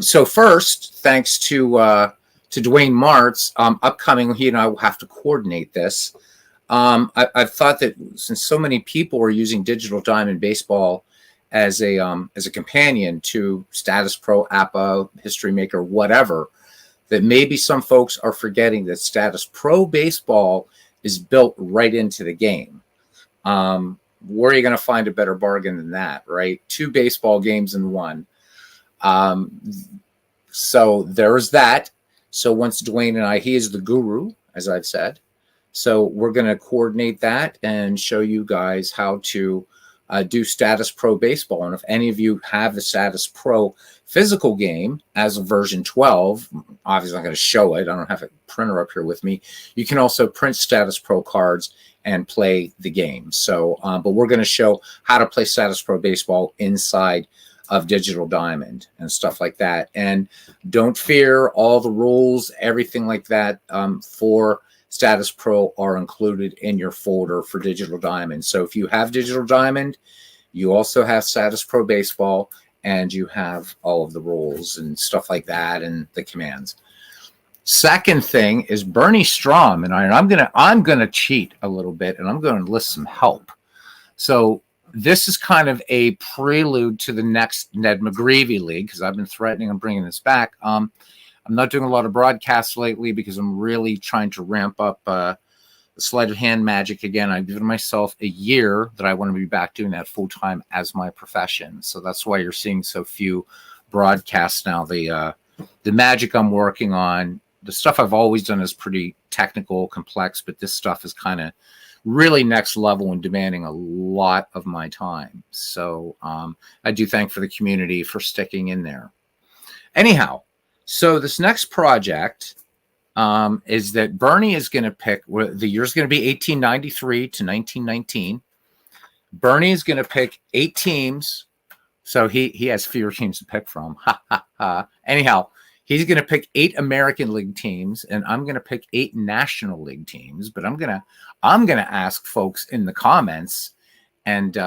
So first, thanks to Dwayne Martz, upcoming, he and I will have to coordinate this. I've thought that since so many people are using Digital Diamond Baseball as a companion to Status Pro, APBA, History Maker, whatever, that maybe some folks are forgetting that Status Pro Baseball is built right into the game. Where are you going to find a better bargain than that, right? 2 baseball games in one. So there's that. So once Dwayne and I, he is the guru, as I've said. So we're going to coordinate that and show you guys how to do Status Pro Baseball. And if any of you have the Status Pro physical game as of version 12, obviously I'm going to show it. I don't have a printer up here with me. You can also print Status Pro cards and play the game. So, but we're going to show how to play Status Pro Baseball inside of Digital Diamond and stuff like that. And don't fear, all the rules, everything like that for Status Pro are included in your folder for Digital Diamond. So if you have Digital Diamond, you also have Status Pro Baseball, and you have all of the rules and stuff like that and the commands. Second thing is Bernie Strom and I'm gonna cheat a little bit, and I'm going to list some help. So this is kind of a prelude to the next Ned McGreevy League, because I've been threatening on bringing this back. I'm not doing a lot of broadcasts lately because I'm really trying to ramp up the sleight of hand magic again. I've given myself a year that I want to be back doing that full time as my profession. So that's why you're seeing so few broadcasts now. The magic I'm working on, the stuff I've always done is pretty technical, complex, but this stuff is kind of really next level and demanding a lot of my time. So I do thank for the community for sticking in there. Anyhow, so this next project is that Bernie is going to pick, the year's going to be 1893 to 1919. Bernie is going to pick 8 teams. So he has fewer teams to pick from. Anyhow, he's going to pick 8 American League teams, and I'm going to pick 8 National League teams. But I'm going to ask folks in the comments and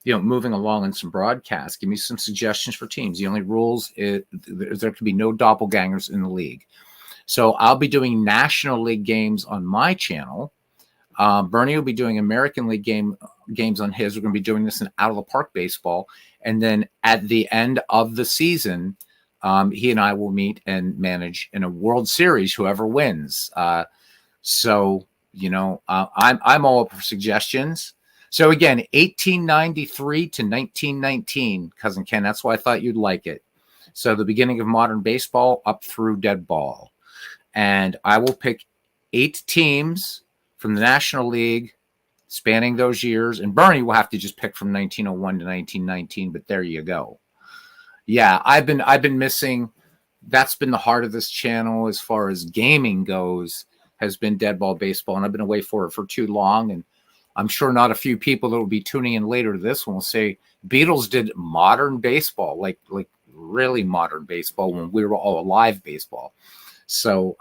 moving along in some broadcasts, give me some suggestions for teams. The only rules is there can be no doppelgangers in the league. So I'll be doing National League games on my channel. Bernie will be doing American League games on his. We're going to be doing this in Out of the Park Baseball. And then at the end of the season, he and I will meet and manage in a World Series, whoever wins. I'm all up for suggestions. So again, 1893 to 1919, Cousin Ken, that's why I thought you'd like it. So the beginning of modern baseball up through dead ball. And I will pick 8 teams from the National League spanning those years. And Bernie will have to just pick from 1901 to 1919, but there you go. Yeah, I've been missing. That's been the heart of this channel as far as gaming goes, has been dead ball baseball. And I've been away for too long. And I'm sure not a few people that will be tuning in later to this one will say Beatles did modern baseball, like really modern baseball when we were all alive baseball. So,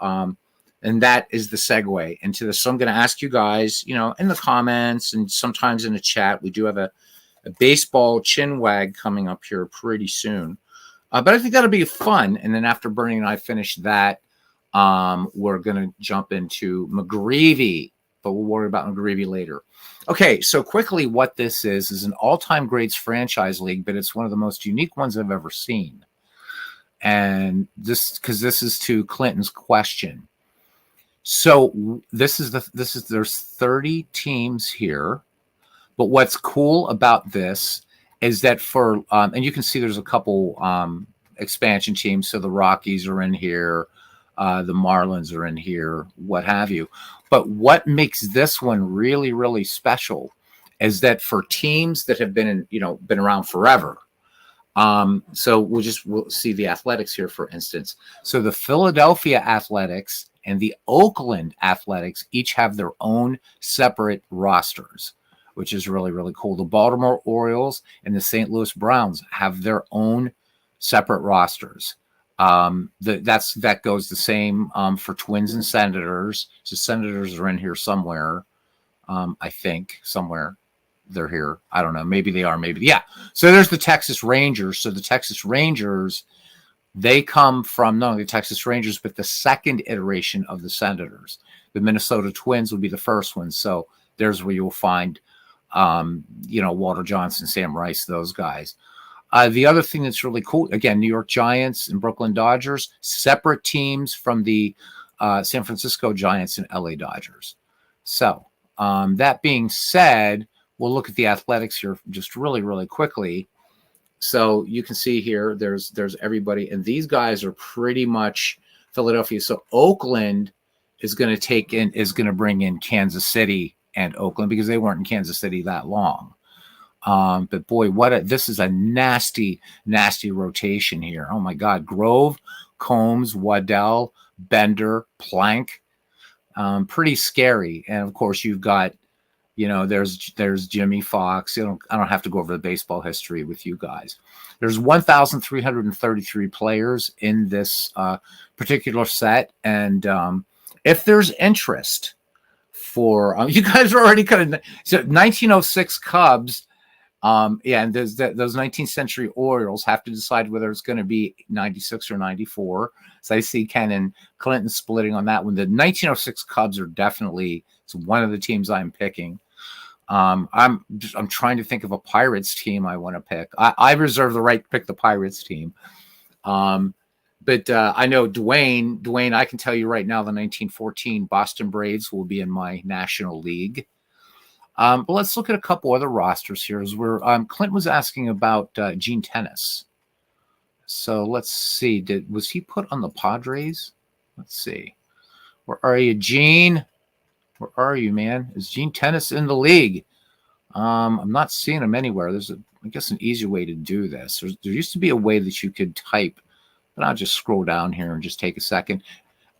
and that is the segue into this. So I'm going to ask you guys, in the comments and sometimes in the chat, we do have a baseball chin wag coming up here pretty soon. But I think that'll be fun. And then after Bernie and I finish that, we're going to jump into McGreevy, but we'll worry about McGreevy later. Okay, so quickly what this is an all-time greats franchise league, but it's one of the most unique ones I've ever seen. And this is to Clinton's question. So there's 30 teams here, but what's cool about this is that and you can see there's a couple expansion teams. So the Rockies are in here, the Marlins are in here, what have you. But what makes this one really, really special is that for teams that have been around forever. So we'll see the Athletics here, for instance. So the Philadelphia Athletics and the Oakland Athletics each have their own separate rosters, which is really, really cool. The Baltimore Orioles and the St. Louis Browns have their own separate rosters. That goes the same for Twins and Senators. So Senators are in here somewhere. I think somewhere they're here. I don't know. Maybe they are. Maybe. Yeah. So there's the Texas Rangers. So the Texas Rangers, they come from not only the Texas Rangers, but the second iteration of the Senators. The Minnesota Twins would be the first one. So there's where you'll find, Walter Johnson, Sam Rice, those guys. The other thing that's really cool, again, New York Giants and Brooklyn Dodgers, separate teams from the San Francisco Giants and LA Dodgers. So that being said, we'll look at the Athletics here just really, really quickly. So you can see here, there's everybody, and these guys are pretty much Philadelphia. So Oakland is going to bring in Kansas City and Oakland because they weren't in Kansas City that long. But boy, this is a nasty, nasty rotation here. Oh my God. Grove, Combs, Waddell, Bender, Plank. Pretty scary. And of course you've got, there's Jimmy Fox. I don't have to go over the baseball history with you guys. There's 1,333 players in this particular set. And if there's interest for, you guys are already kind of, so 1906 Cubs, and those 19th century Orioles have to decide whether it's going to be 96 or 94. So I see Ken and Clinton splitting on that one. The 1906 Cubs are definitely one of the teams I'm picking. I'm trying to think of a Pirates team I want to pick. I reserve the right to pick the Pirates team. But I know Dwayne, I can tell you right now, the 1914 Boston Braves will be in my National League. But let's look at a couple other rosters here. As Clint was asking about Gene Tennis. So let's see. Was he put on the Padres? Let's see. Where are you, Gene? Where are you, man? Is Gene Tennis in the league? I'm not seeing him anywhere. There's I guess an easy way to do this. There used to be a way that you could type, but I'll just scroll down here and just take a second.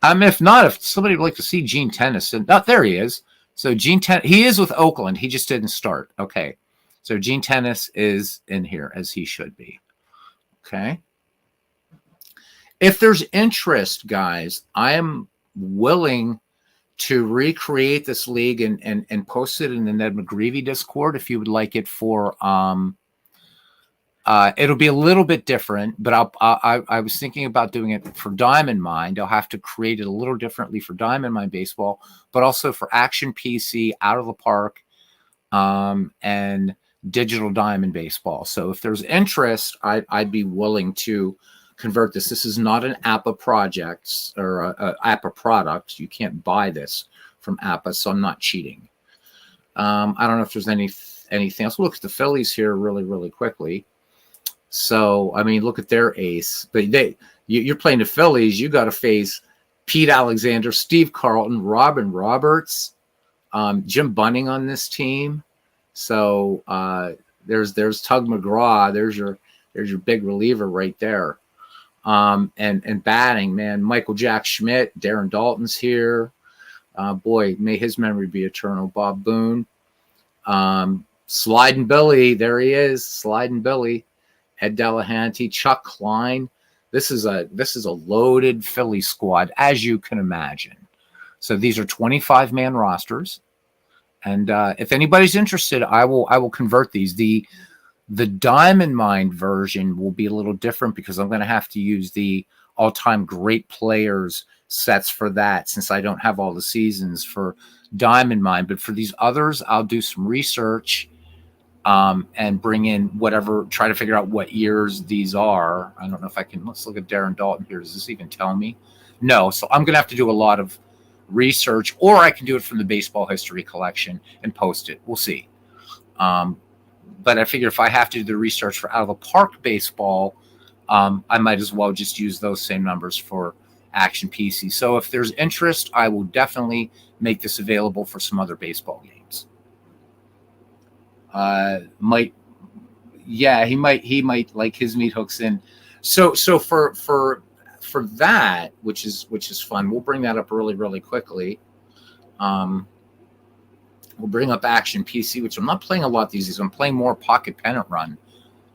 If somebody would like to see Gene Tennis, there he is. So Gene Tennis, he is with Oakland. He just didn't start. Okay. So Gene Tennis is in here as he should be. Okay. If there's interest, guys, I am willing to recreate this league and post it in the Ned McGreevy Discord if you would like it for it'll be a little bit different, but I was thinking about doing it for Diamond Mind. I'll have to create it a little differently for Diamond Mind Baseball, but also for Action PC, Out of the Park, and Digital Diamond Baseball. So if there's interest, I'd be willing to convert this. This is not an APBA project or a APBA product. You can't buy this from APBA, so I'm not cheating. I don't know if there's anything else. We'll look at the Phillies here really, really quickly. So, I mean, look at their ace. But you're playing the Phillies. You got to face Pete Alexander, Steve Carlton, Robin Roberts, Jim Bunning on this team. So there's Tug McGraw. There's your big reliever right there. And batting, man, Michael Jack Schmidt, Darren Dalton's here. Boy, may his memory be eternal. Bob Boone, Sliding Billy. There he is, Sliding Billy. Ed Delahanty, Chuck Klein. This is a loaded Philly squad, as you can imagine. So these are 25-man rosters, and if anybody's interested, I will convert these. The Diamond Mind version will be a little different because I'm going to have to use the all-time great players sets for that, since I don't have all the seasons for Diamond Mind. But for these others, I'll do some research. And bring in whatever, try to figure out what years these are. I don't know if I can. Let's look at Darren Dalton here. Does this even tell me? No. So I'm going to have to do a lot of research, or I can do it from the baseball history collection and post it. We'll see. But I figure if I have to do the research for Out of the Park baseball, I might as well just use those same numbers for Action PC. So if there's interest, I will definitely make this available for some other baseball games. He might like his meat hooks in. So for that, which is fun, we'll bring that up really quickly. We'll bring up Action PC, which I'm not playing a lot these days. I'm playing more Pocket Pennant Run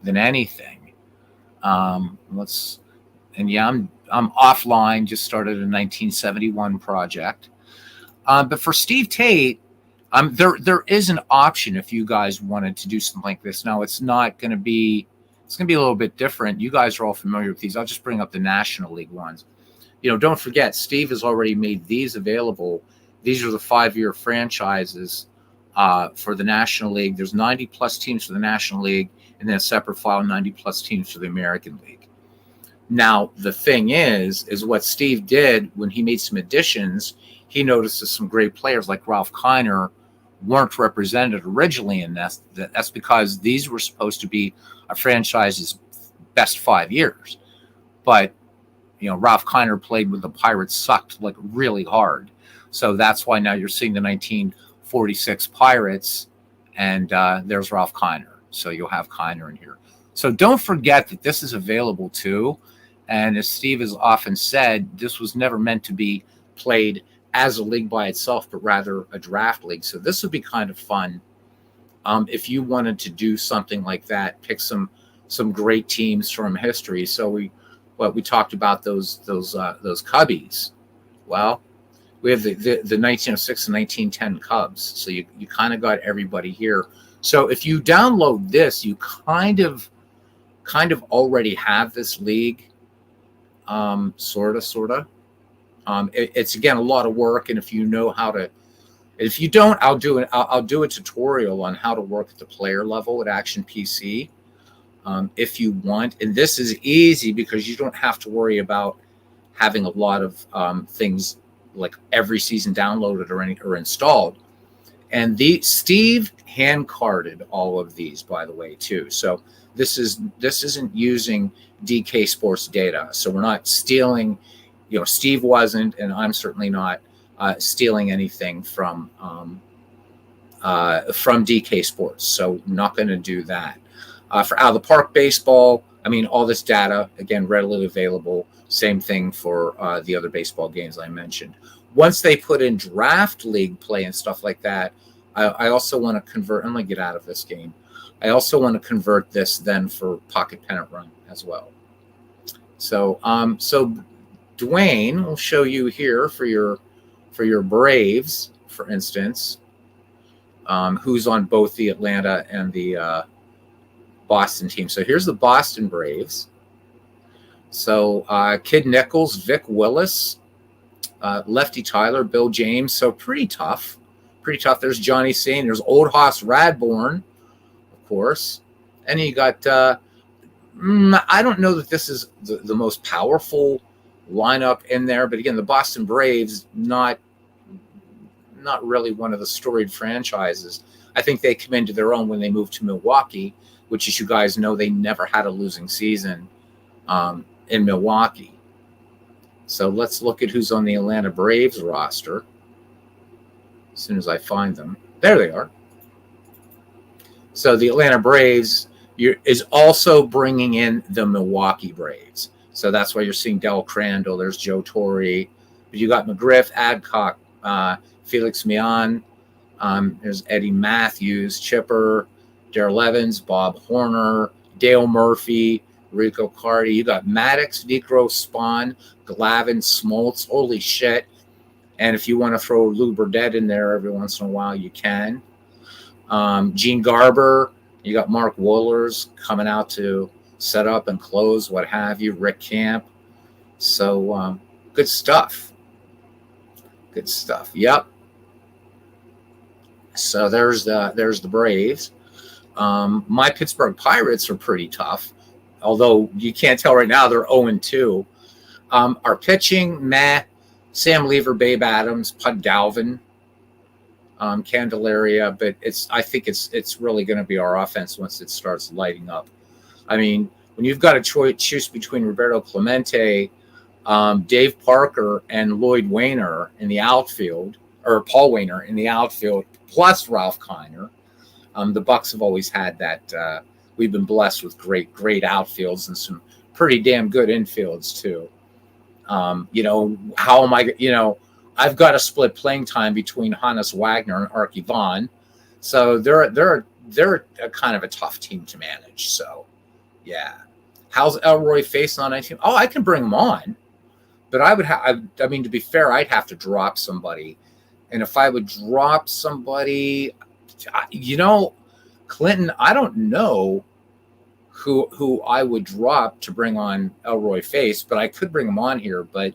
than anything. I'm offline. Just started a 1971 project. But for Steve Tate, there is an option if you guys wanted to do something like this. Now it's going to be a little bit different. You guys are all familiar with these. I'll just bring up the National League ones. Don't forget, Steve has already made these available. These are the 5-year franchises for the National League. There's 90 plus teams for the National League, and then a separate file, 90 plus teams for the American League. Now, the thing is what Steve did when he made some additions, he noticed that some great players like Ralph Kiner weren't represented originally in this. That's because these were supposed to be a franchise's best 5 years. But, Ralph Kiner played when the Pirates sucked like really hard. So that's why now you're seeing the 1946 Pirates, and there's Ralph Kiner. So you'll have Kiner in here. So don't forget that this is available too. And as Steve has often said, this was never meant to be played as a league by itself, but rather a draft league. So this would be kind of fun if you wanted to do something like that, pick some great teams from history. So we talked about those Cubbies. Well, we have the 1906 and 1910 Cubs. So you kind of got everybody here. So if you download this, you kind of already have this league, sort of. It's again a lot of work, and if you know how to, if you don't, I'll do a tutorial on how to work at the player level at Action PC, if you want. And this is easy because you don't have to worry about having a lot of things like every season downloaded or installed. And Steve hand carded all of these, by the way, too. So this isn't using DK Sports data. So we're not stealing. Steve wasn't, and I'm certainly not stealing anything from DK Sports. So not going to do that. For Out of the Park Baseball, all this data, again, readily available. Same thing for the other baseball games I mentioned. Once they put in draft league play and stuff like that, I also want to convert. I'm going to get out of this game. I also want to convert this then for Pocket Pennant Run as well. So Dwayne will show you here for your Braves, for instance, who's on both the Atlanta and the Boston team. So here's the Boston Braves. So Kid Nichols, Vic Willis, Lefty Tyler, Bill James. So pretty tough. There's Johnny Sain. There's Old Hoss Radbourne, of course. And you got, I don't know that this is the most powerful lineup in there, but again, the Boston Braves, not really one of the storied franchises. I think they come into their own when they moved to Milwaukee, which, as you guys know, they never had a losing season in Milwaukee. So let's look at who's on the Atlanta Braves roster. As soon as I find them, there they are. So the Atlanta Braves is also bringing in the Milwaukee Braves. So that's why you're seeing Del Crandall. There's Joe Torre. But you got McGriff, Adcock, Felix Mian. There's Eddie Matthews, Chipper, Darrell Evans, Bob Horner, Dale Murphy, Rico Cardi. You got Maddox, Necro, Spahn, Glavin, Smoltz. Holy shit. And if you want to throw Lou Burdett in there every once in a while, you can. Gene Garber. You got Mark Wohlers coming out to set up and close, what have you. Rick Camp. So good stuff. Yep. So there's the Braves. My Pittsburgh Pirates are pretty tough, although you can't tell right now they're 0-2. Our pitching, meh. Sam Lever, Babe Adams, Pud Galvin, Candelaria, but I think it's really going to be our offense once it starts lighting up. when you've got to choose between Roberto Clemente, Dave Parker, and Lloyd Wainer in the outfield, or Paul Wainer in the outfield, plus Ralph Kiner. The Bucks have always had that. We've been blessed with great outfields and some pretty damn good infields too. How am I? I've got to split playing time between Hannes Wagner and Archie Vaughn, so they're a kind of a tough team to manage. So, yeah. How's Elroy Face on 19? Oh, I can bring him on, but I would have. I mean, to be fair, I'd have to drop somebody, and if I would drop somebody, Clinton, I don't know who I would drop to bring on Elroy Face, but I could bring him on here. But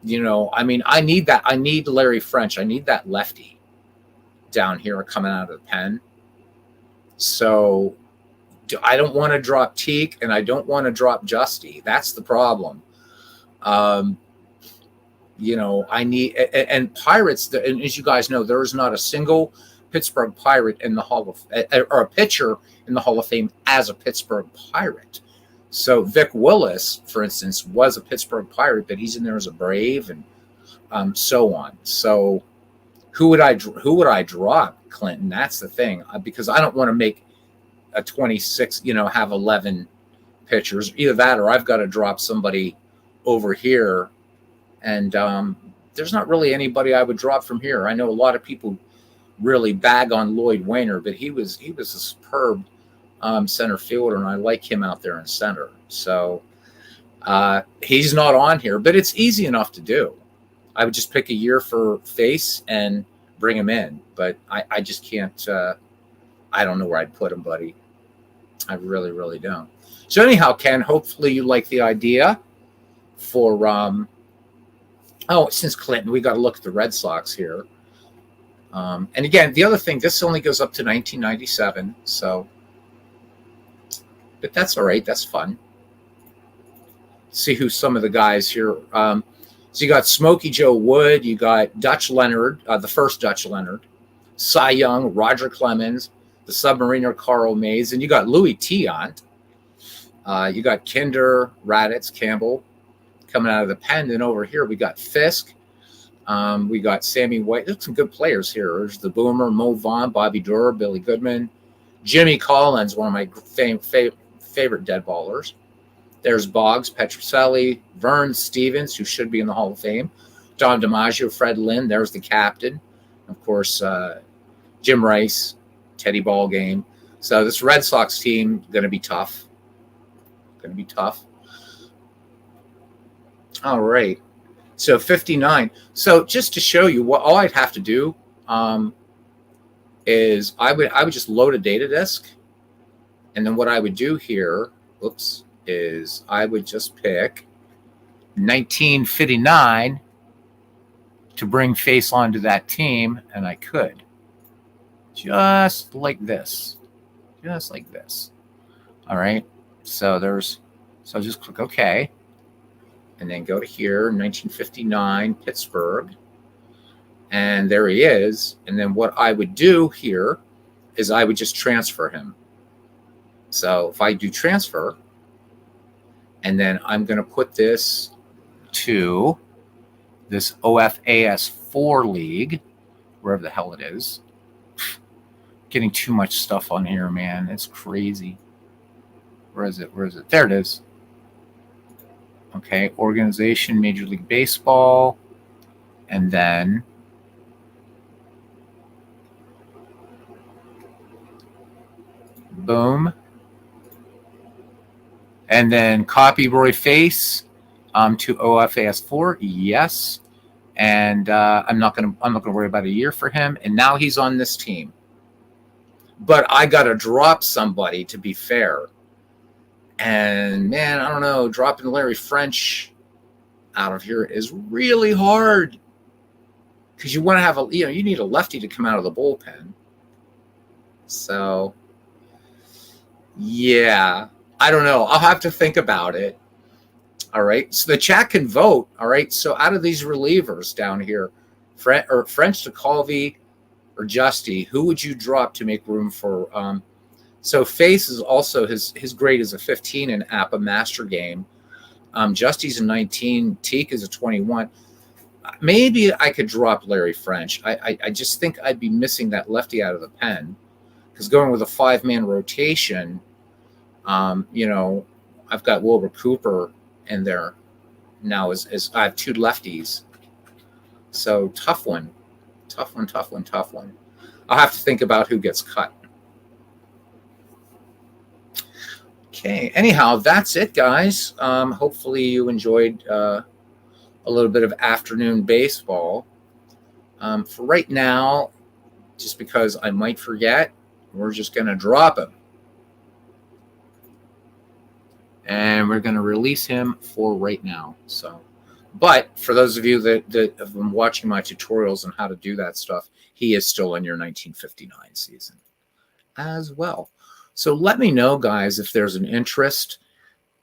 I mean, I need that. I need Larry French. I need that lefty down here coming out of the pen. So I don't want to drop Teague, and I don't want to drop Justy. That's the problem. I need and Pirates. And as you guys know, there is not a single Pittsburgh Pirate in the Hall of, or a pitcher in the Hall of Fame as a Pittsburgh Pirate. So Vic Willis, for instance, was a Pittsburgh Pirate, but he's in there as a Brave, and so on. So who would I drop, Clinton? That's the thing, because I don't want to make a 26, have 11 pitchers. Either that, or I've got to drop somebody over here, and there's not really anybody I would drop from here. I know a lot of people really bag on Lloyd Wainer, but he was a superb center fielder, and I like him out there in center. So he's not on here, but it's easy enough to do. I would just pick a year for Face and bring him in, but I just can't. I don't know where I'd put him, buddy. I really, really don't. So anyhow, Ken, hopefully you like the idea for since Clinton, we got to look at the Red Sox here. And again, the other thing, this only goes up to 1997, so, but that's all right. That's fun. See who some of the guys here. So you got Smokey Joe Wood, you got Dutch Leonard, the first Dutch Leonard, Cy Young, Roger Clemens, the Submariner Carl Mays, and you got Louis Tiant. You got Kinder, Raditz, Campbell coming out of the pen. And over here we got Fisk. We got Sammy White. There's some good players here. There's the Boomer, Mo Vaughn, Bobby Durer, Billy Goodman, Jimmy Collins, one of my favorite dead ballers. There's Boggs, Petrocelli, Vern Stevens, who should be in the Hall of Fame, Don DiMaggio, Fred Lynn. There's the captain. Of course, Jim Rice, Teddy Ballgame. So this Red Sox team going to be tough. All right. So 59. So just to show you what all I'd have to do is I would just load a data disk, and then what I would do here, is I would just pick 1959 to bring Face onto that team, and I could just like this. All right. So just click OK. And then go to here, 1959, Pittsburgh. And there he is. And then what I would do here is I would just transfer him. So if I do transfer, and then I'm going to put this to this OFAS 4 league, wherever the hell it is. Getting too much stuff on here, man. It's crazy. Where is it? There it is. Okay, organization, Major League Baseball, and then boom, and then copy Roy Face to OFAS 4. Yes, and I'm not gonna worry about a year for him. And now he's on this team, but I gotta drop somebody to be fair. And man, I don't know, dropping Larry French out of here is really hard, because you want to have you need a lefty to come out of the bullpen. So yeah, I don't know. I'll have to think about it. All right. So the chat can vote. All right. So out of these relievers down here, French to Colby or Justy, who would you drop to make room for So Face is also his grade is a 15 in APBA Master Game. Justy's a 19. Teak is a 21. Maybe I could drop Larry French. I just think I'd be missing that lefty out of the pen, because going with a 5-man rotation, you know, I've got Wilbur Cooper in there now as I have 2 lefties. So tough one. I'll have to think about who gets cut. Okay. Anyhow, that's it, guys. Hopefully you enjoyed a little bit of afternoon baseball. For right now, just because I might forget, we're just going to drop him. And we're going to release him for right now. So, but for those of you that have been watching my tutorials on how to do that stuff, he is still in your 1959 season as well. So let me know, guys, if there's an interest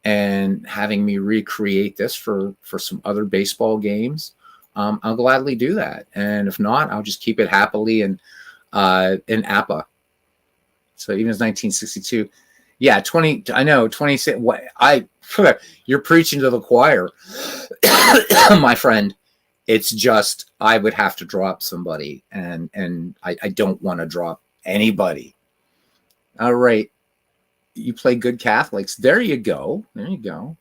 in having me recreate this for some other baseball games. I'll gladly do that. And if not, I'll just keep it happily in APBA. So even as 1962. Yeah, 20. I know 26. What you're preaching to the choir, my friend. It's just I would have to drop somebody, and I don't want to drop anybody. All right, you play good Catholics. There you go. There you go.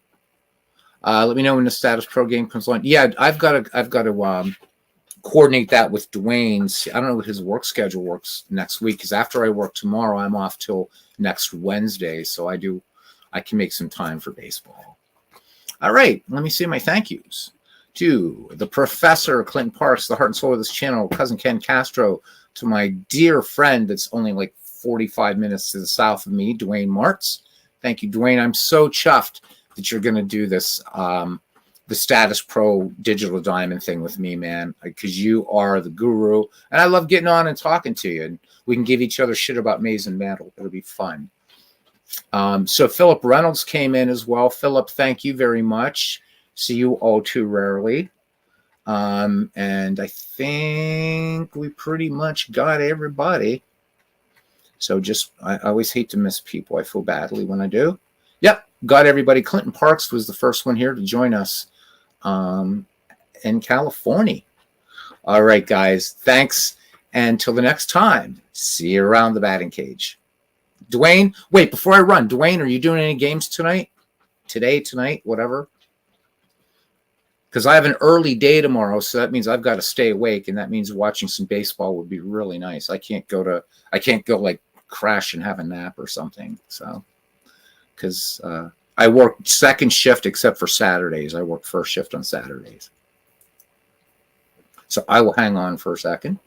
Let me know when the Status Pro game comes on. Yeah, I've got to coordinate that with Dwayne's. I don't know what his work schedule works next week, because after I work tomorrow, I'm off till next Wednesday. So I can make some time for baseball. All right, let me see my thank yous to the Professor Clinton Parks, the heart and soul of this channel, cousin Ken Castro, to my dear friend that's only like 45 minutes to the south of me, Dwayne Martz. Thank you, Dwayne. I'm so chuffed that you're going to do this, the Status Pro Digital Diamond thing with me, man, because you are the guru. And I love getting on and talking to you. And we can give each other shit about Maze and Mantle. It'll be fun. So Philip Reynolds came in as well. Philip, thank you very much. See you all too rarely. And I think we pretty much got everybody. So just, I always hate to miss people. I feel badly when I do. Yep, got everybody. Clinton Parks was the first one here to join us in California. All right, guys. Thanks. And till the next time, see you around the batting cage. Dwayne, wait, before I run, Dwayne, are you doing any games tonight? Today, tonight, whatever? Because I have an early day tomorrow, so that means I've got to stay awake, and that means watching some baseball would be really nice. I can't go like crash and have a nap or something. So, because I work second shift except for Saturdays. I work first shift on Saturdays. So I will hang on for a second.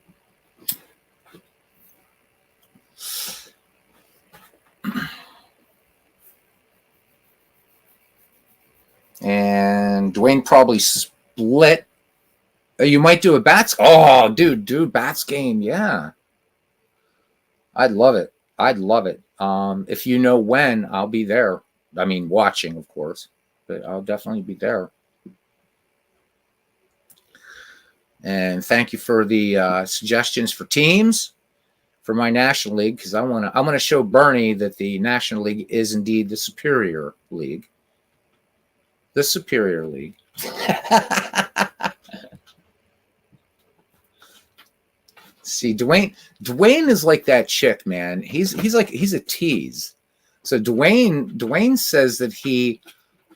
And Dwayne probably split. You might do a bats. Oh, dude, bats game. Yeah. I'd love it. If you know when, I'll be there. I mean, watching, of course, but I'll definitely be there. And thank you for the suggestions for teams for my National League, because I want to show Bernie that the National League is indeed the superior league. The superior league. See, Dwayne is like that chick, man. He's a tease. So Dwayne says that he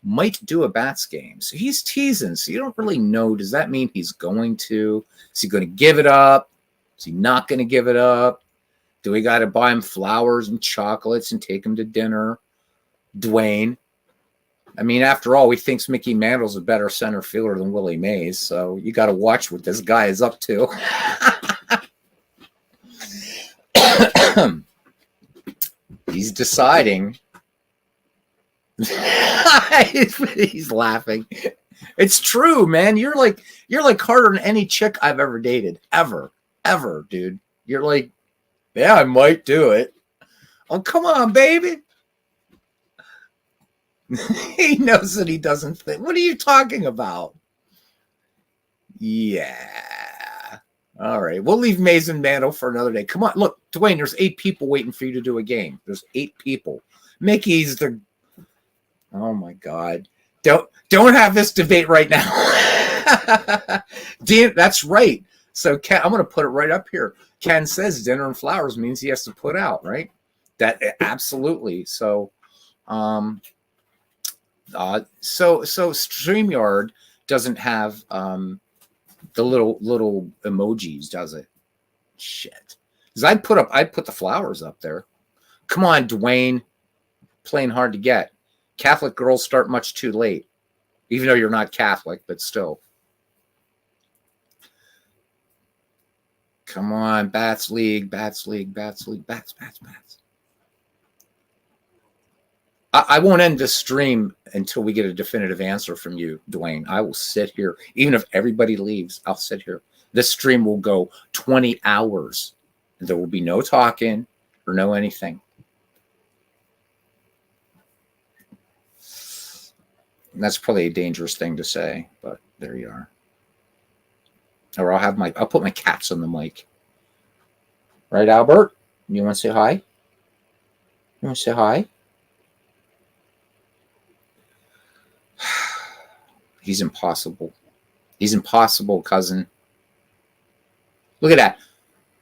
might do a bats game. So he's teasing. So you don't really know. Does that mean he's going to? Is he going to give it up? Is he not going to give it up? Do we got to buy him flowers and chocolates and take him to dinner? Dwayne. I mean, after all, he thinks Mickey Mantle's a better center fielder than Willie Mays. So you got to watch what this guy is up to. He's deciding. He's laughing. It's true, man. You're like harder than any chick I've ever dated. Ever, dude. You're like, yeah, I might do it. Oh, come on, baby. He knows that he doesn't think. What are you talking about? Yeah. All right. We'll leave Mason Mantle for another day. Come on. Look, Dwayne, there's 8 people waiting for you to do a game. There's 8 people. Mickey's the... Oh, my God. Don't have this debate right now. Dan, that's right. So Ken, I'm going to put it right up here. Ken says dinner and flowers means he has to put out, right? That absolutely. So, so StreamYard doesn't have the little emojis, does it? Shit. Because I'd put the flowers up there. Come on, Dwayne. Playing hard to get. Catholic girls start much too late. Even though you're not Catholic, but still. Come on, Bats League, Bats League, Bats League, Bats. I won't end this stream until we get a definitive answer from you, Dwayne. I will sit here. Even if everybody leaves, I'll sit here. This stream will go 20 hours. There will be no talking or no anything. And that's probably a dangerous thing to say, but there you are. Or I'll put my cats on the mic. Right, Albert? You want to say hi? You want to say hi? He's impossible. He's impossible, cousin. Look at that.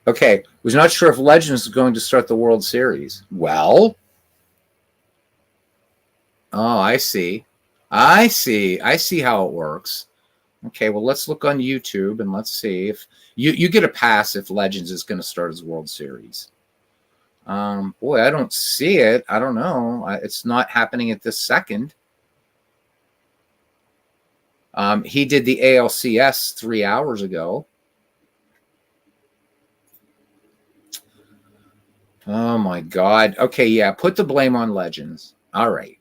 Okay, was not sure if Legends is going to start the World Series. Well, oh, I see how it works. Okay, well, let's look on YouTube and let's see if you get a pass if Legends is going to start his World Series. Boy, I don't see it. I don't know. It's not happening at this second. He did the ALCS 3 hours ago. Oh, my God. Okay, yeah, put the blame on Legends. All right.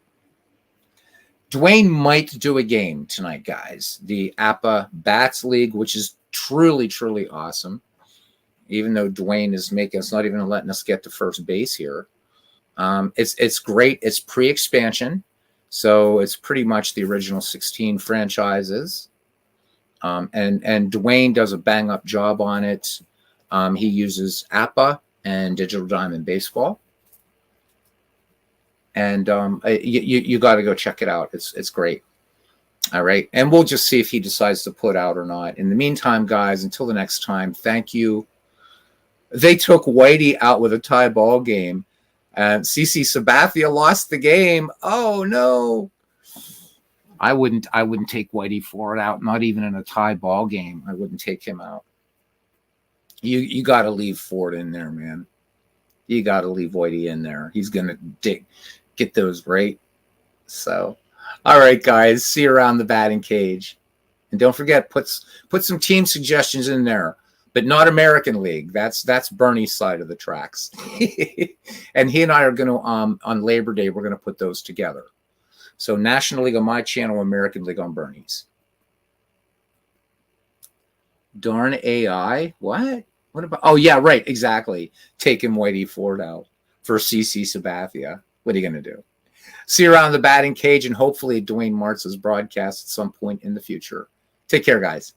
Dwayne might do a game tonight, guys. The APBA Bats League, which is truly, truly awesome. Even though Dwayne is not even letting us get to first base here. It's great. It's pre-expansion. So it's pretty much the original 16 franchises. And Dwayne does a bang-up job on it. He uses APBA and Digital Diamond Baseball. And you got to go check it out. It's great. All right. And we'll just see if he decides to put out or not. In the meantime, guys, until the next time, thank you. They took Whitey out with a tie ball game. And CC Sabathia lost the game. Oh, no. I wouldn't take Whitey Ford out, not even in a tie ball game. I wouldn't take him out. You got to leave Ford in there, man. You got to leave Whitey in there. He's going to get those right. So, all right, guys. See you around the batting cage. And don't forget, put some team suggestions in there, but not American League. That's Bernie's side of the tracks. And he and I are going to, on Labor Day, we're going to put those together. So National League on my channel, American League on Bernie's. Darn AI. What? What about? Oh, yeah, right. Exactly. Taking Whitey Ford out for CC Sabathia. What are you going to do? See you around the batting cage and hopefully Dwayne Martz's broadcast at some point in the future. Take care, guys.